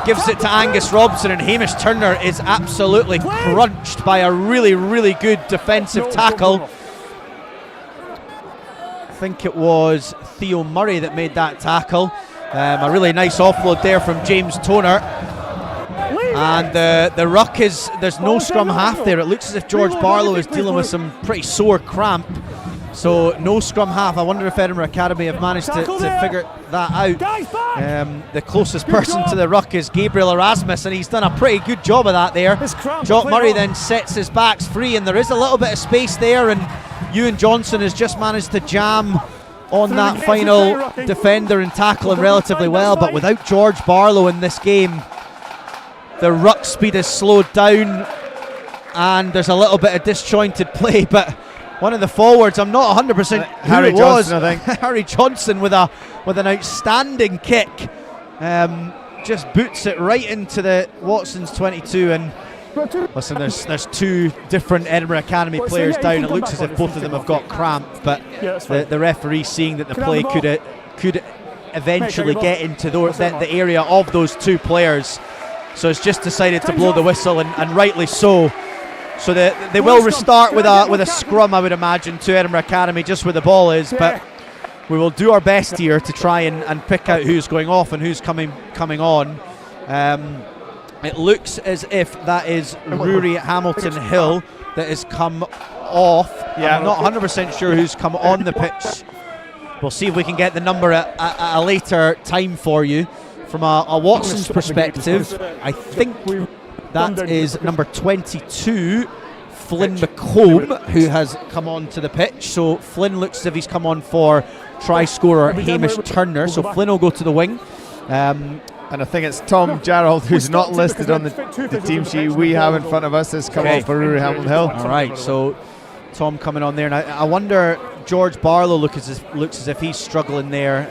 gives it to Angus Robson, and Hamish Turner is absolutely crunched by a really, really good defensive tackle. I think it was Theo Murray that made that tackle. A really nice offload there from James Toner. And the ruck is, there's no scrum half there. It looks as if George Barlow is dealing with some pretty sore cramp. So no scrum half. I wonder if Edinburgh Academy have managed to figure that out. The closest person to the ruck is Gabriel Erasmus, and he's done a pretty good job of that there. Jock Murray then sets his backs free, and there is a little bit of space there, and Ewan Johnson has just managed to jam on that final defender and tackle him relatively well. But without George Barlow in this game, the ruck speed is slowed down, and there's a little bit of disjointed play. But one of the forwards, I'm not 100% Harry Johnson, I think. Harry Johnson with an outstanding kick, just boots it right into the Watsons 22. And listen, there's two different Edinburgh Academy players down. It looks as if both of them have got cramp, but the referee, seeing that the play could eventually get into the area of those two players, so it's just decided to blow the whistle, and rightly so. So they will restart with a scrum, I would imagine, to Edinburgh Academy, just where the ball is. But we will do our best here to try and pick out who's going off and who's coming on. It looks as if that is Rory Hamilton Hill that has come off. I'm not 100% sure who's come on the pitch. We'll see if we can get the number at a later time for you. From a Watsons perspective, I think that is number 22, Flynn McComb, who has come on to the pitch. So Flynn looks as if he's come on for try scorer Hamish Turner. So Flynn will go to the wing. And I think it's Tom Gerald, who's not listed on the team sheet we have in front of us, has come on for Rory Hamilton Hill. All right, so Tom coming on there. And I wonder, George Barlow looks as if he's struggling there.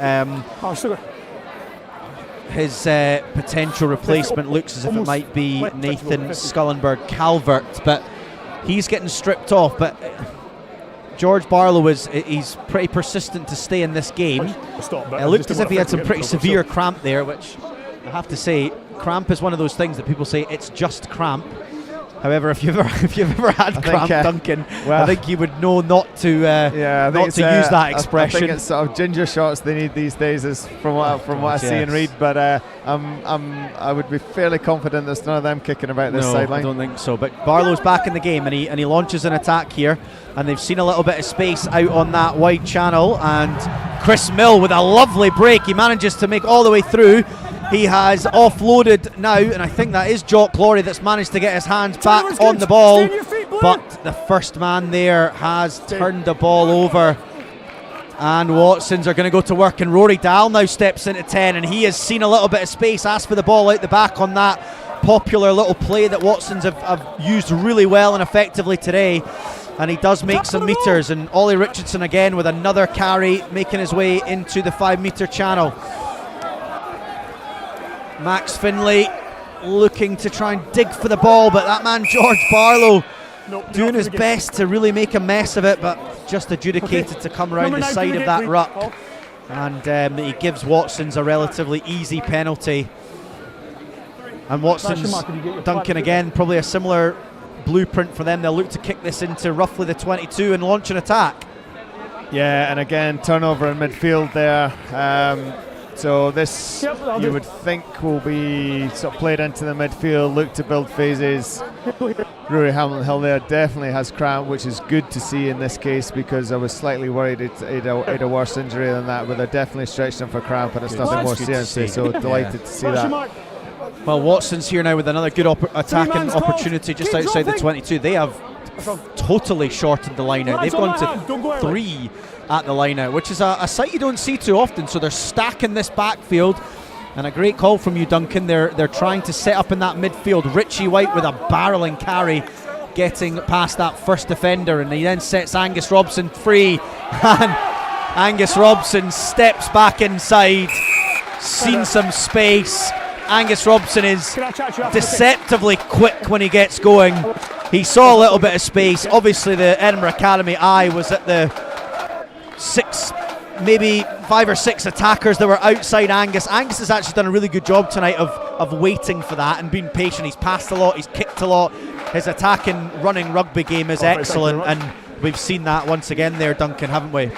His potential replacement looks as if it might be Nathan Scullenberg Calvert, but he's getting stripped off. But George Barlow he's pretty persistent to stay in this game. It looked as if he had some pretty severe cramp there, which I have to say, cramp is one of those things that people say it's just cramp. However, if you've ever had cramp, Duncan, I think you would know not to use that expression. I think it's sort of ginger shots they need these days, is from what I see and read. But I would be fairly confident there's none of them kicking about this sideline. I don't think so. But Barlow's back in the game, and he launches an attack here, and they've seen a little bit of space out on that wide channel. And Chris Mill with a lovely break. He manages to make all the way through. He has offloaded now, and I think that is Jock Laurie that's managed to get his hands back on the ball. But the first man there has turned the ball over, and Watsons are going to go to work. And Rory Dahl now steps into 10, and he has seen a little bit of space, asked for the ball out the back on that popular little play that Watsons have used really well and effectively today. And he does make some meters, and Ollie Richardson again with another carry, making his way into the 5 metre channel. Max Finlay looking to try and dig for the ball, but that man George Barlow doing his best to really make a mess of it, but just adjudicated to come around the side of that ruck. And he gives Watsons a relatively easy penalty. And Watsons, Duncan again, probably a similar blueprint for them. They'll look to kick this into roughly the 22 and launch an attack. Yeah, and again, turnover in midfield there. So this, you would think, will be sort of played into the midfield, look to build phases. Rory Hamilton Hill there definitely has cramp, which is good to see in this case, because I was slightly worried he'd a worse injury than that, but they're definitely stretched him for cramp, and it's nothing more serious, so delighted to see that. Well, Watson's here now with another good attacking opportunity just outside the 22. They have totally shortened the line out. They've gone to 3 at the line out, which is a sight you don't see too often. So they're stacking this backfield, and a great call from you, Duncan. They're trying to set up in that midfield. Richie White with a barreling carry, getting past that first defender, and he then sets Angus Robson free, and Angus Robson steps back inside, seen some space. Angus Robson is deceptively quick when he gets going. He saw a little bit of space. Obviously the Edinburgh Academy eye was at the 5 or 6 attackers that were outside Angus. Angus has actually done a really good job tonight of waiting for that and being patient. He's passed a lot, he's kicked a lot. His attacking, running rugby game is excellent, and we've seen that once again there, Duncan, haven't we?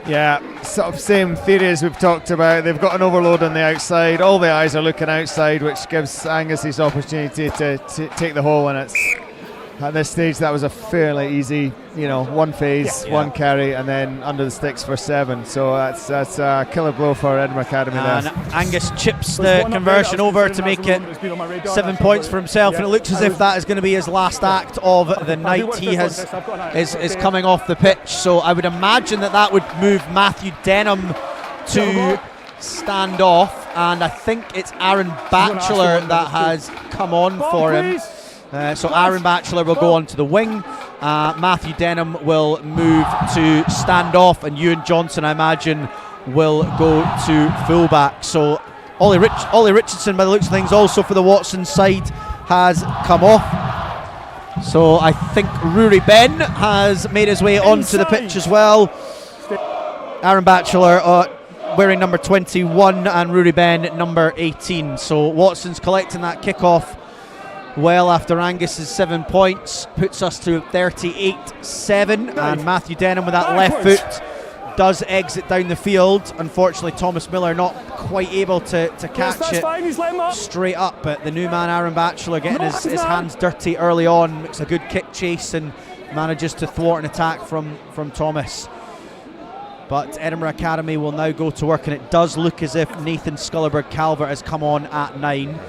Yeah, sort of same theory as we've talked about. They've got an overload on the outside. All the eyes are looking outside, which gives Angus his opportunity to take the hole, and it's at this stage that was a fairly easy, one phase, one carry, and then under the sticks for 7. So that's a killer blow for Edinburgh Academy and there. Angus chips the conversion over to make it 7 points for himself, and it looks as if that is going to be his last act of the night. He is coming off the pitch, so I would imagine that would move Matthew Denham to stand off, and I think it's Aaron Batchelor that has come on for him. So Aaron Batchelor will go on to the wing. Matthew Denham will move to stand off, and Ewan Johnson, I imagine, will go to fullback. So Ollie Richardson, by the looks of things, also for the Watson side, has come off. So I think Rory Ben has made his way onto the pitch as well. Aaron Batchelor wearing number 21 and Rory Ben number 18. So Watson's collecting that kickoff well after Angus's 7 points, puts us to 38-7, and Matthew Denham with that left foot does exit down the field. Unfortunately, Thomas Miller not quite able to catch it straight up, but the new man Aaron Batchelor getting his hands dirty early on, makes a good kick chase and manages to thwart an attack from Thomas. But Edinburgh Academy will now go to work, and it does look as if Nathan Scullerberg-Calvert has come on at 9.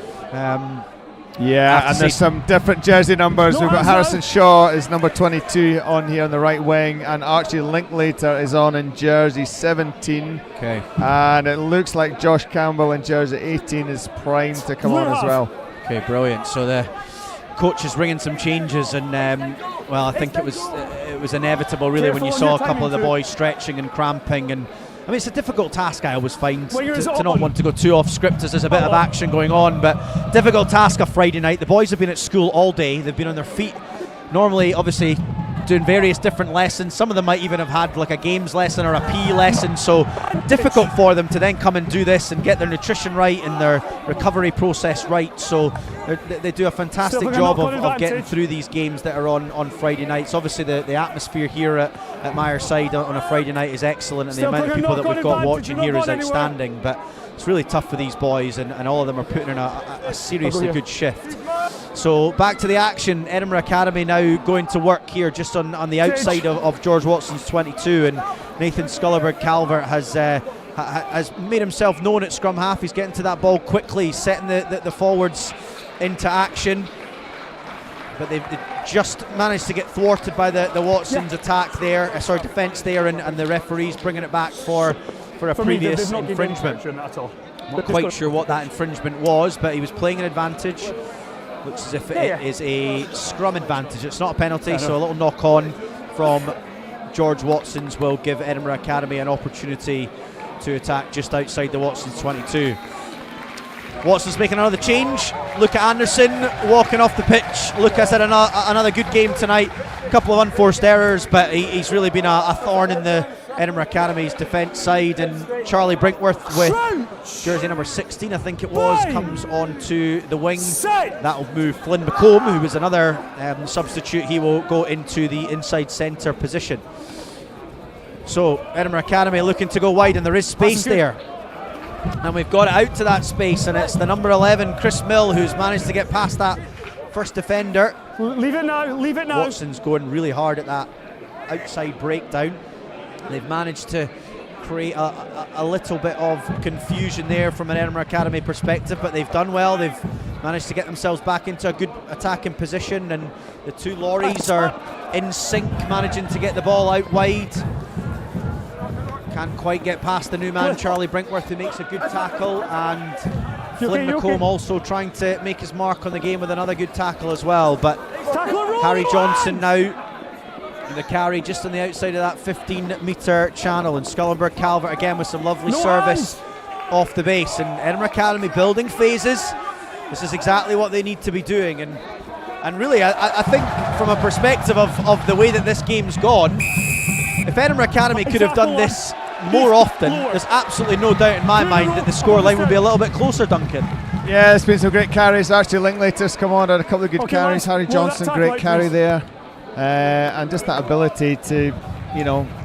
Yeah, and there's some different jersey numbers. We've got Harrison Shaw is number 22 on here on the right wing, and Archie Linklater is on in jersey 17. Okay. And it looks like Josh Campbell in jersey 18 is primed to come on as well. Okay, brilliant. So the coach is ringing some changes, and well, I think it was inevitable really when you saw a couple of the boys stretching and cramping, and I mean, it's a difficult task, I always find, to not want to go too off script as there's a bit of action going on, but difficult task of Friday night. The boys have been at school all day, they've been on their feet, normally obviously doing various different lessons. Some of them might even have had like a games lesson or a PE lesson, so difficult for them to then come and do this and get their nutrition right and their recovery process right. So they do a fantastic job of getting through these games that are on Friday nights. Obviously the atmosphere here at Myerside on a Friday night is excellent, and the amount of people that we've got watching here is outstanding, but it's really tough for these boys, and all of them are putting in a seriously good shift. So back to the action. Edinburgh Academy now going to work here just on the outside of George Watson's 22, and Nathan Scullerberg-Calvert has made himself known at scrum half. He's getting to that ball quickly, setting the forwards into action, but they've just managed to get thwarted by the Watsons attack there, defence there, and the referees bringing it back for a previous infringement. Not quite sure what that infringement was, but he was playing an advantage. Looks as if it is a scrum advantage. It's not a penalty, so a little knock on from George Watson's will give Edinburgh Academy an opportunity to attack just outside the Watson's 22. Watson's making another change. Luca Anderson walking off the pitch. Luca's had another good game tonight. A couple of unforced errors, but he's really been a thorn in the Edinburgh Academy's defence side, and Charlie Brinkworth with jersey number 16, I think it was, comes on to the wing. That'll move Flynn McComb, who was another substitute. He will go into the inside centre position. So Edinburgh Academy looking to go wide, and there is space there, and we've got it out to that space, and it's the number 11 Chris Mill who's managed to get past that first defender. Leave it now, leave it now. Watson's going really hard at that outside breakdown. They've managed to create a little bit of confusion there from an Edinburgh Academy perspective, but they've done well. They've managed to get themselves back into a good attacking position, and the two lorries are in sync, managing to get the ball out wide. Can't quite get past the new man, Charlie Brinkworth, who makes a good tackle, and Flynn McComb also trying to make his mark on the game with another good tackle as well. But Harry Johnson now in the carry just on the outside of that 15-metre channel, and Scullenberg Calvert again with some lovely service off the base. And Edinburgh Academy building phases. This is exactly what they need to be doing, and really I think from a perspective of the way that this game's gone, if Edinburgh Academy could have done this more often, there's absolutely no doubt in my mind that the scoreline would be a little bit closer, Duncan. Yeah, there's been some great carries. Actually, Linklater's come on, had a couple of good carries. Harry Johnson, great carry there. And just that ability to,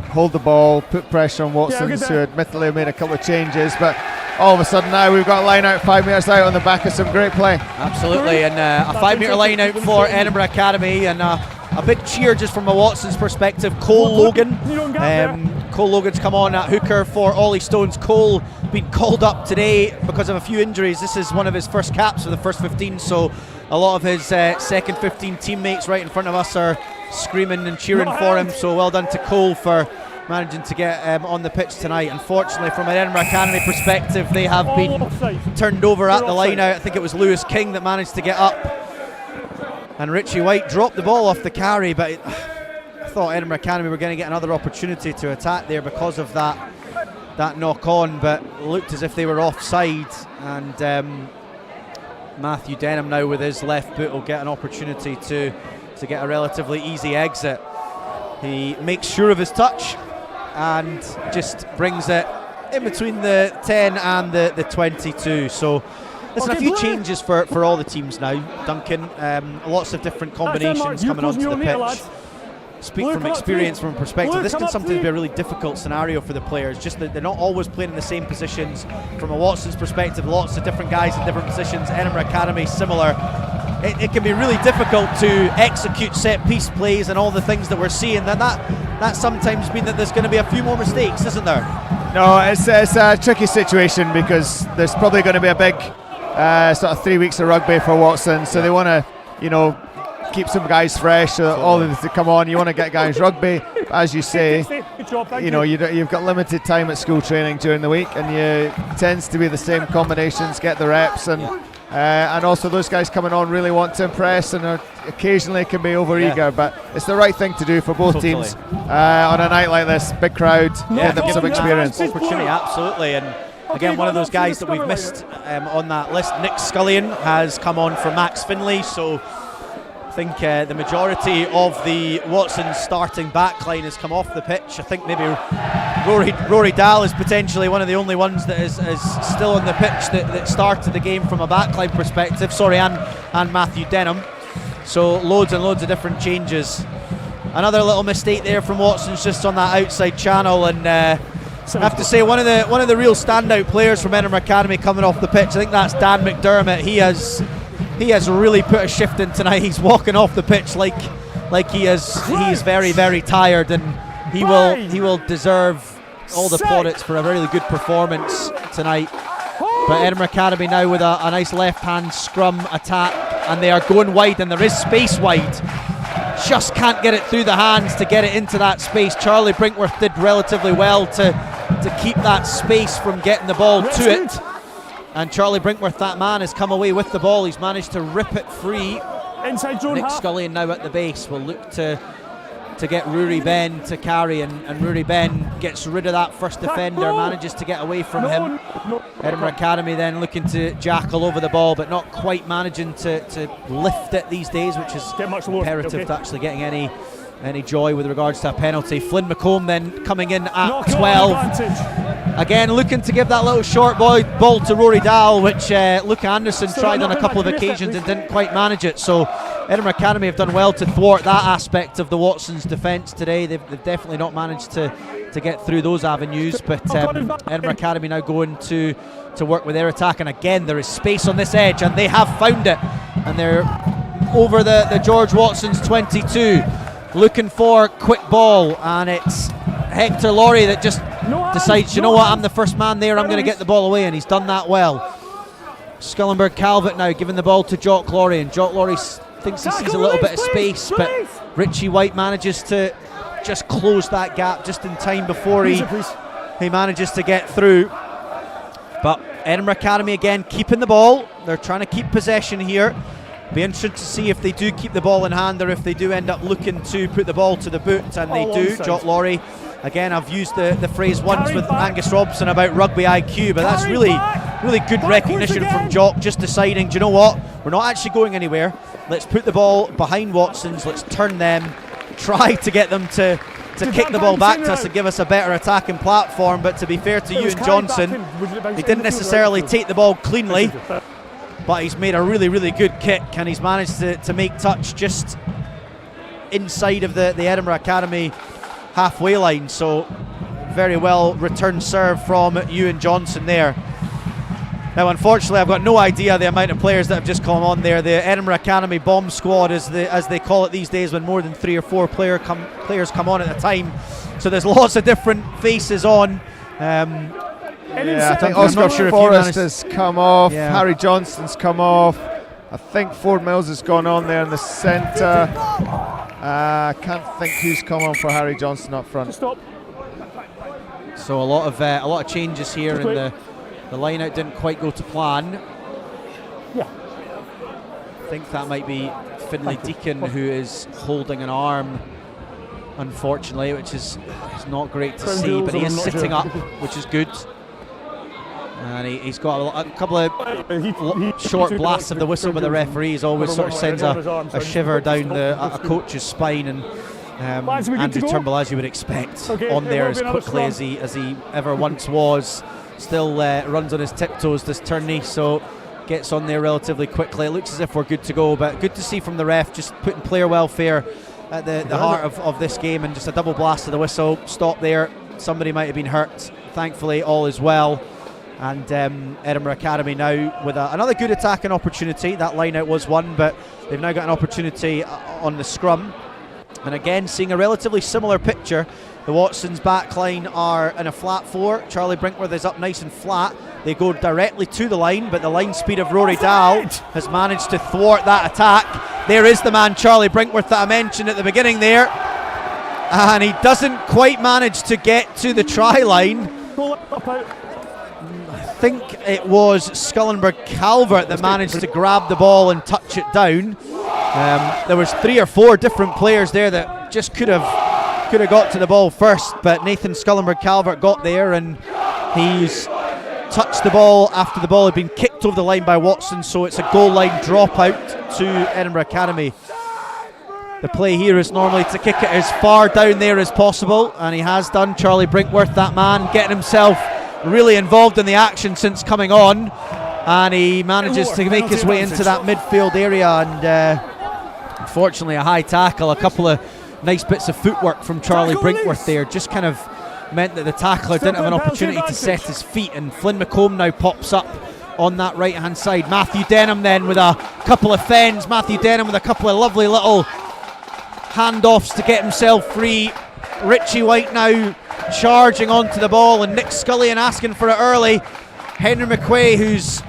hold the ball, put pressure on Watsons, who admittedly made a couple of changes, but all of a sudden now we've got a line out 5 metres out on the back of some great play. Absolutely, and a 5 metre line out for Edinburgh Academy, and a big cheer just from a Watsons perspective. Cole Logan. Cole Logan's come on at hooker for Ollie Stones. Cole been called up today because of a few injuries. This is one of his first caps for the first 15, so a lot of his second 15 teammates right in front of us are screaming and cheering for him, so well done to Cole for managing to get on the pitch tonight. Unfortunately, from an Edinburgh Academy perspective, they have been turned over at the line out. I think it was Lewis King that managed to get up, and Richie White dropped the ball off the carry, but I thought Edinburgh Academy were going to get another opportunity to attack there because of that knock on, but looked as if they were offside. And Matthew Denham now with his left boot will get an opportunity to get a relatively easy exit. He makes sure of his touch and just brings it in between the 10 and the 22. So listen, a few changes for all the teams now, Duncan. Lots of different combinations coming onto the pitch. Speak from experience, from perspective, this can sometimes be a really difficult scenario for the players, just that they're not always playing in the same positions. From a Watsons perspective, lots of different guys in different positions. Edinburgh Academy similar. It can be really difficult to execute set piece plays and all the things that we're seeing. That sometimes means that there's going to be a few more mistakes, isn't there? No, it's a tricky situation because there's probably going to be a big sort of 3 weeks of rugby for Watson, so they want to, keep some guys fresh, so all of them to come on. You want to get guys rugby, but as you say, you've got limited time at school training during the week, and it tends to be the same combinations, get the reps, and also those guys coming on really want to impress, and occasionally can be over eager, but it's the right thing to do for both teams on a night like this. Big crowd, get them some experience. Opportunity, absolutely. And again, one of those guys that we've missed on that list, Nick Scullion, has come on for Max Finlay, so I think the majority of the Watsons starting backline has come off the pitch. I think maybe Rory Dahl is potentially one of the only ones that is still on the pitch that started the game from a backline perspective. And Matthew Denham. So loads and loads of different changes. Another little mistake there from Watsons just on that outside channel, and I have to say one of the real standout players from Edinburgh Academy coming off the pitch, I think that's Dan McDermott. He has really put a shift in tonight. He's walking off the pitch like he is. He's very, very tired, and he will deserve all the plaudits for a really good performance tonight. But Edinburgh Academy now with a nice left-hand scrum attack, and they are going wide, and there is space wide. Just can't get it through the hands to get it into that space. Charlie Brinkworth did relatively well to keep that space from getting the ball to it. And Charlie Brinkworth, that man, has come away with the ball. He's managed to rip it free. Inside zone. Nick Scullion now at the base will look to get Rory Ben to carry, and Rory Ben gets rid of that first defender, manages to get away from him. Edinburgh Academy then looking to jackal over the ball, but not quite managing to lift it these days, which is imperative to actually getting any joy with regards to a penalty. Flynn McComb then coming in at 12. Again, looking to give that little short ball to Rory Dahl, which Luke Anderson tried on a couple of occasions and didn't quite manage it. So Edinburgh Academy have done well to thwart that aspect of the Watsons defence today. They've definitely not managed to get through those avenues, but Edinburgh Academy now going to work with their attack, and again there is space on this edge, and they have found it, and they're over the George Watson's 22, looking for quick ball, and it's Hector Laurie that just decides, you know what, I'm the first man there, I'm going to get the ball away, and he's done that well. Scullenberg Calvert now giving the ball to Jock Laurie, and Jock Laurie thinks he sees a little bit of space, but Richie White manages to just close that gap just in time before he manages to get through. But Edinburgh Academy again keeping the ball. They're trying to keep possession here. Be interested to see if they do keep the ball in hand or if they do end up looking to put the ball to the boot, and they do. Jock Laurie, again, I've used the phrase once with Angus Robson about rugby IQ, but that's really good recognition from Jock, just deciding, do you know what, we're not actually going anywhere. Let's put the ball behind Watson's, let's turn them, try to get them to kick the ball back to us and give us a better attacking platform. But to be fair to Ewan Johnson, he didn't necessarily take the ball cleanly, but he's made a really good kick, and he's managed to make touch just inside of the Edinburgh Academy halfway line. So very well returned serve from Ewan Johnson there. Now unfortunately I've got no idea the amount of players that have just come on there. The Edinburgh Academy bomb squad as they call it these days, when more than 3 or 4 players come on at a time. So there's lots of different faces on. I think Oscar Forrest has come off, Harry Johnston's come off, I think Ford Mills has gone on there in the centre. I can't think who's come on for Harry Johnston up front. So a lot of changes here, and the line out didn't quite go to plan. I think that might be Finlay Deacon who is holding an arm, unfortunately, which is not great to see, but he is sitting up, which is good. And he's got a couple of short blasts of the whistle with the referees. Always sort of sends a shiver down a coach's spine, and Andrew Turnbull, as you would expect, on there as quickly as he ever once was. Still runs on his tiptoes, this tourney, so gets on there relatively quickly. It looks as if we're good to go, but good to see from the ref, just putting player welfare at the heart of this game, and just a double blast of the whistle. Stop there, somebody might have been hurt. Thankfully all is well. And Edinburgh Academy now with another good attacking opportunity. That line out was one, but they've now got an opportunity on the scrum. And again, seeing a relatively similar picture. The Watsons back line are in a flat 4. Charlie Brinkworth is up nice and flat. They go directly to the line, but the line speed of Rory Dahl has managed to thwart that attack. There is the man, Charlie Brinkworth, that I mentioned at the beginning there. And he doesn't quite manage to get to the try line. I think it was Scullenberg Calvert that managed to grab the ball and touch it down. There was 3 or 4 different players there that just could have got to the ball first, but Nathan Scullenberg Calvert got there, and he's touched the ball after the ball had been kicked over the line by Watson, so it's a goal line dropout to Edinburgh Academy. The play here is normally to kick it as far down there as possible, and he has done. Charlie Brinkworth, that man, getting himself really involved in the action since coming on, and he manages to make his way into that midfield area, and unfortunately a high tackle, a couple of nice bits of footwork from Charlie Brinkworth there just kind of meant that the tackler didn't have an opportunity to set his feet, and Flynn McComb now pops up on that right hand side. Matthew Denham then with a couple of fends. Matthew Denham with a couple of lovely little handoffs to get himself free. Richie White now charging onto the ball, and Nick Scullion asking for it early. Henry McQuay, who's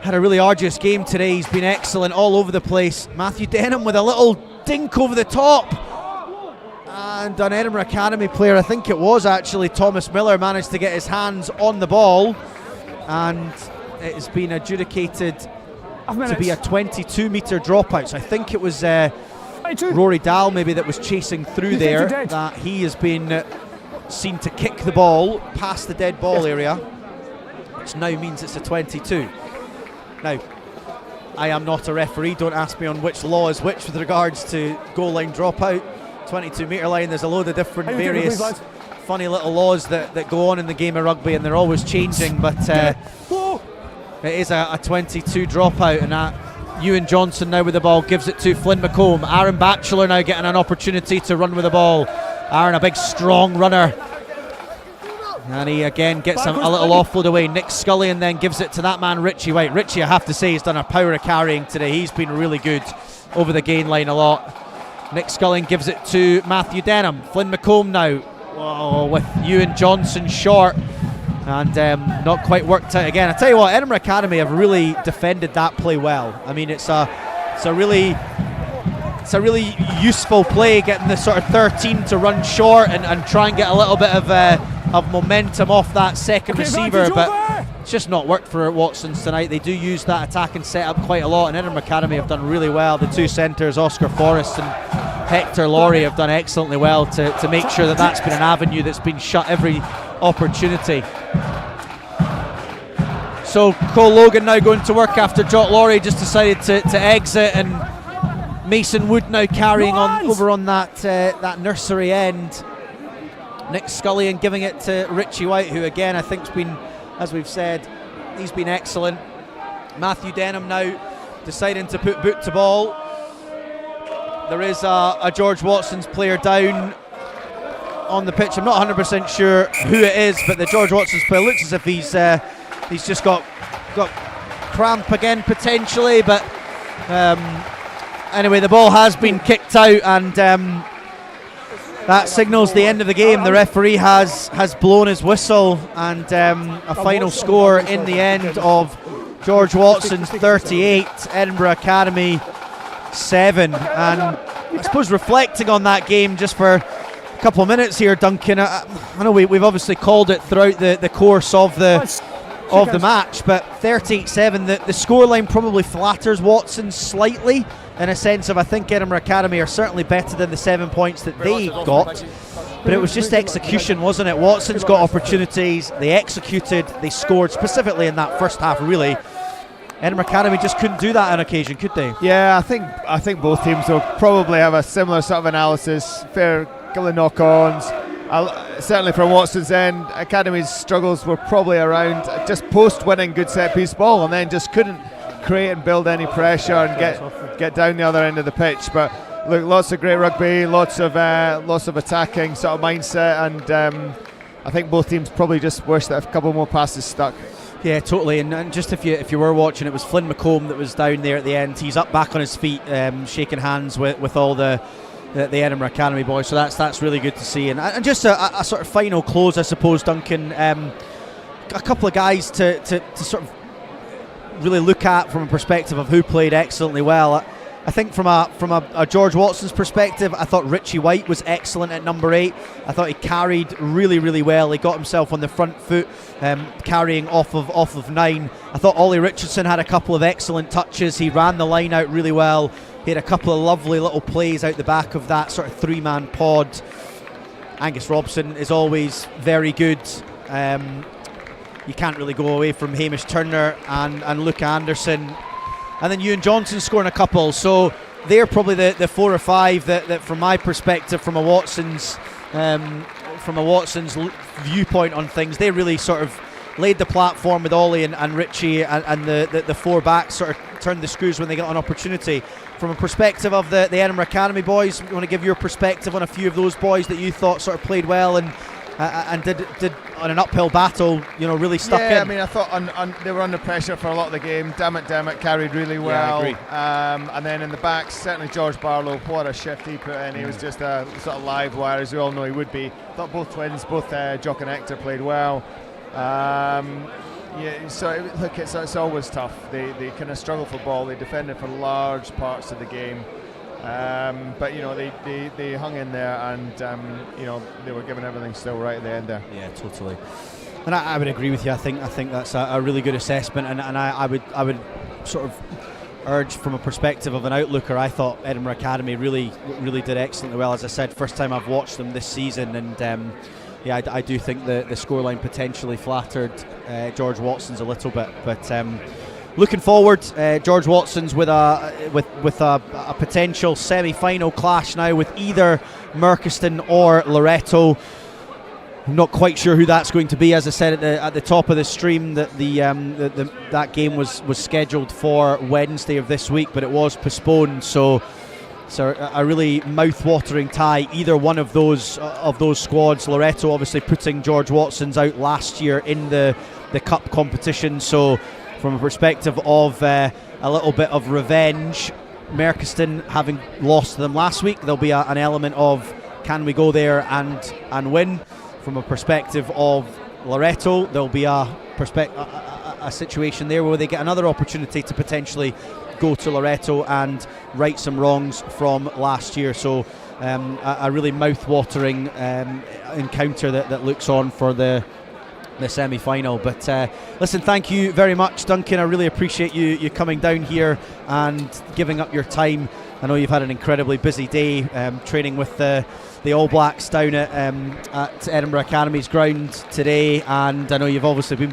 had a really arduous game today, he's been excellent all over the place. Matthew Denham with a little dink over the top, and an Edinburgh Academy player, I think it was actually Thomas Miller, managed to get his hands on the ball, and it has been adjudicated to be a 22 metre dropout. So I think it was Rory Dahl maybe that was chasing through there, that he has been seen to kick the ball past the dead ball area, which now means it's a 22. Now, I am not a referee, don't ask me on which law is which with regards to goal line dropout, 22 metre line. There's a load of different various funny little laws that go on in the game of rugby, and they're always changing, but it is a 22 dropout, and Ewan Johnson now with the ball gives it to Flynn McComb. Aaron Batchelor now getting an opportunity to run with the ball. Aaron, a big strong runner, and he again gets a little offload away. Nick Scullion then gives it to that man Richie White. Richie, I have to say, has done a power of carrying today. He's been really good over the gain line a lot. Nick Scullion gives it to Matthew Denham. Flynn McComb now with Ewan Johnson short, and not quite worked out again. I tell you what, Edinburgh Academy have really defended that play well. I mean, it's a really it's a really useful play, getting the sort of 13 to run short and try and get a little bit of momentum off that second receiver, but it's just not worked for Watsons tonight. They do use that attack and set up quite a lot, and Edinburgh Academy have done really well. The two centres, Oscar Forrest and Hector Laurie, have done excellently well to make sure that that's been an avenue that's been shut every opportunity. So Cole Logan now going to work after Jock Laurie just decided to exit, and Mason Wood now carrying on over on that nursery end. Nick Scullion giving it to Richie White, who again I think's been, as we've said, he's been excellent. Matthew Denham now deciding to put boot to ball. There is a George Watson's player down on the pitch. I'm not 100% sure who it is, but the George Watson's player looks as if he's just got cramp again potentially, but anyway, the ball has been kicked out, and that signals the end of the game. The referee has blown his whistle, and a final score in the end of George Watson's 38, Edinburgh Academy 7. And I suppose reflecting on that game just for a couple of minutes here, Duncan, I know we've obviously called it throughout the course of the match, but 38-7, the scoreline probably flatters Watson slightly, in a sense of I think Edinburgh Academy are certainly better than the 7 points that they got, but it was just execution, wasn't it? Watson's got opportunities, they executed, they scored, specifically in that first half really. Edinburgh Academy just couldn't do that on occasion, could they? Yeah, I think both teams will probably have a similar sort of analysis, fair couple of knock-ons. Certainly from Watson's end, Academy's struggles were probably around just post-winning good set-piece ball, and then just couldn't create and build any pressure and get down the other end of the pitch. But look, lots of great rugby, lots of attacking sort of mindset, and I think both teams probably just wish that a couple more passes stuck. Yeah, totally. And just if you were watching, it was Flynn McComb that was down there at the end. He's up back on his feet, shaking hands with all the Edinburgh Academy boys. So that's really good to see. And just a sort of final close, I suppose, Duncan. A couple of guys to sort of really look at from a perspective of who played excellently well. I think from a George Watson's perspective, I thought Richie White was excellent at number 8. I thought he carried really, really well. He got himself on the front foot, carrying off of 9. I thought Ollie Richardson had a couple of excellent touches. He ran the line out really well. He had a couple of lovely little plays out the back of that sort of 3-man pod. Angus Robson is always very good. You can't really go away from Hamish Turner and Luke Anderson. And then Ewan Johnson scoring a couple. So they're probably the 4 or 5 that from my perspective, from a Watson's viewpoint on things, they really sort of laid the platform with Ollie and Richie, and the 4 backs sort of turned the screws when they got an opportunity. From a perspective of the Edinburgh Academy boys, you want to give your perspective on a few of those boys that you thought sort of played well and did on an uphill battle, really stuck in. Yeah, I mean, I thought they were under pressure for a lot of the game. Dammit carried really well. Yeah, I agree. And then in the backs, certainly George Barlow, what a shift he put in. He was just a sort of live wire, as we all know he would be. I thought both twins, both Jock and Hector, played well. So look, it's always tough. They kind of struggle for ball. They defended for large parts of the game. But they hung in there, and they were giving everything still right at the end there. Yeah, totally. And I would agree with you. I think that's a really good assessment, and I would sort of urge from a perspective of an outlooker. I thought Edinburgh Academy really did excellently well. As I said, first time I've watched them this season, and I do think the scoreline potentially flattered George Watson's a little bit, but. Looking forward, George Watson's with a potential semi-final clash now with either Merchiston or Loreto. I'm not quite sure who that's going to be. As I said at the top of the stream, that that game was scheduled for Wednesday of this week, but it was postponed. So a really mouth-watering tie. Either one of those squads. Loreto obviously putting George Watson's out last year in the cup competition. So. From a perspective of a little bit of revenge, Merchiston having lost to them last week, there'll be an element of can we go there and win. From a perspective of Loreto, there'll be a situation there where they get another opportunity to potentially go to Loreto and right some wrongs from last year. So a really mouth-watering encounter that looks on for the semi-final. But listen, thank you very much, Duncan. I really appreciate you coming down here and giving up your time. I know you've had an incredibly busy day training with the All Blacks down at Edinburgh Academy's ground today, and I know you've obviously been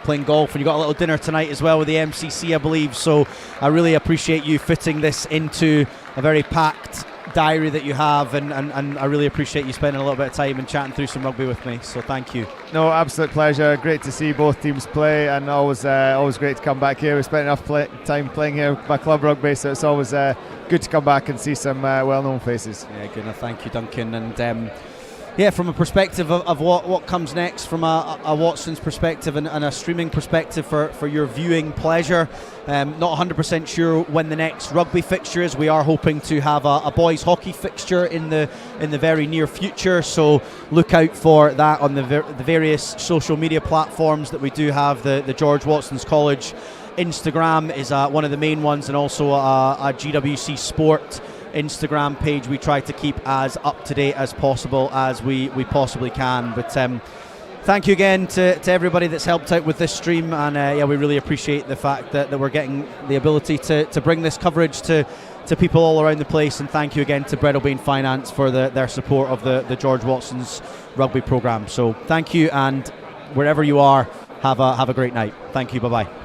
playing golf, and you got a little dinner tonight as well with the MCC, I believe. So I really appreciate you fitting this into a very packed diary that you have, and I really appreciate you spending a little bit of time and chatting through some rugby with me. So thank you. No, absolute pleasure. Great to see both teams play, and always great to come back here. We spent enough time playing here by club rugby, so it's always good to come back and see some well-known faces. Yeah, good enough. Thank you, Duncan. And yeah, from a perspective of what comes next, from a Watson's perspective and a streaming perspective for your viewing pleasure, not 100% sure when the next rugby fixture is. We are hoping to have a boys hockey fixture in the very near future, so look out for that on the various social media platforms that we do have. The George Watson's College Instagram is one of the main ones, and also a GWC Sport Instagram page we try to keep as up to date as possible as we possibly can. But thank you again to everybody that's helped out with this stream, and yeah, we really appreciate the fact that we're getting the ability to bring this coverage to people all around the place. And thank you again to Breadalbane Finance for their support of the George Watson's rugby programme. So thank you, and wherever you are, have a great night. Thank you. Bye bye.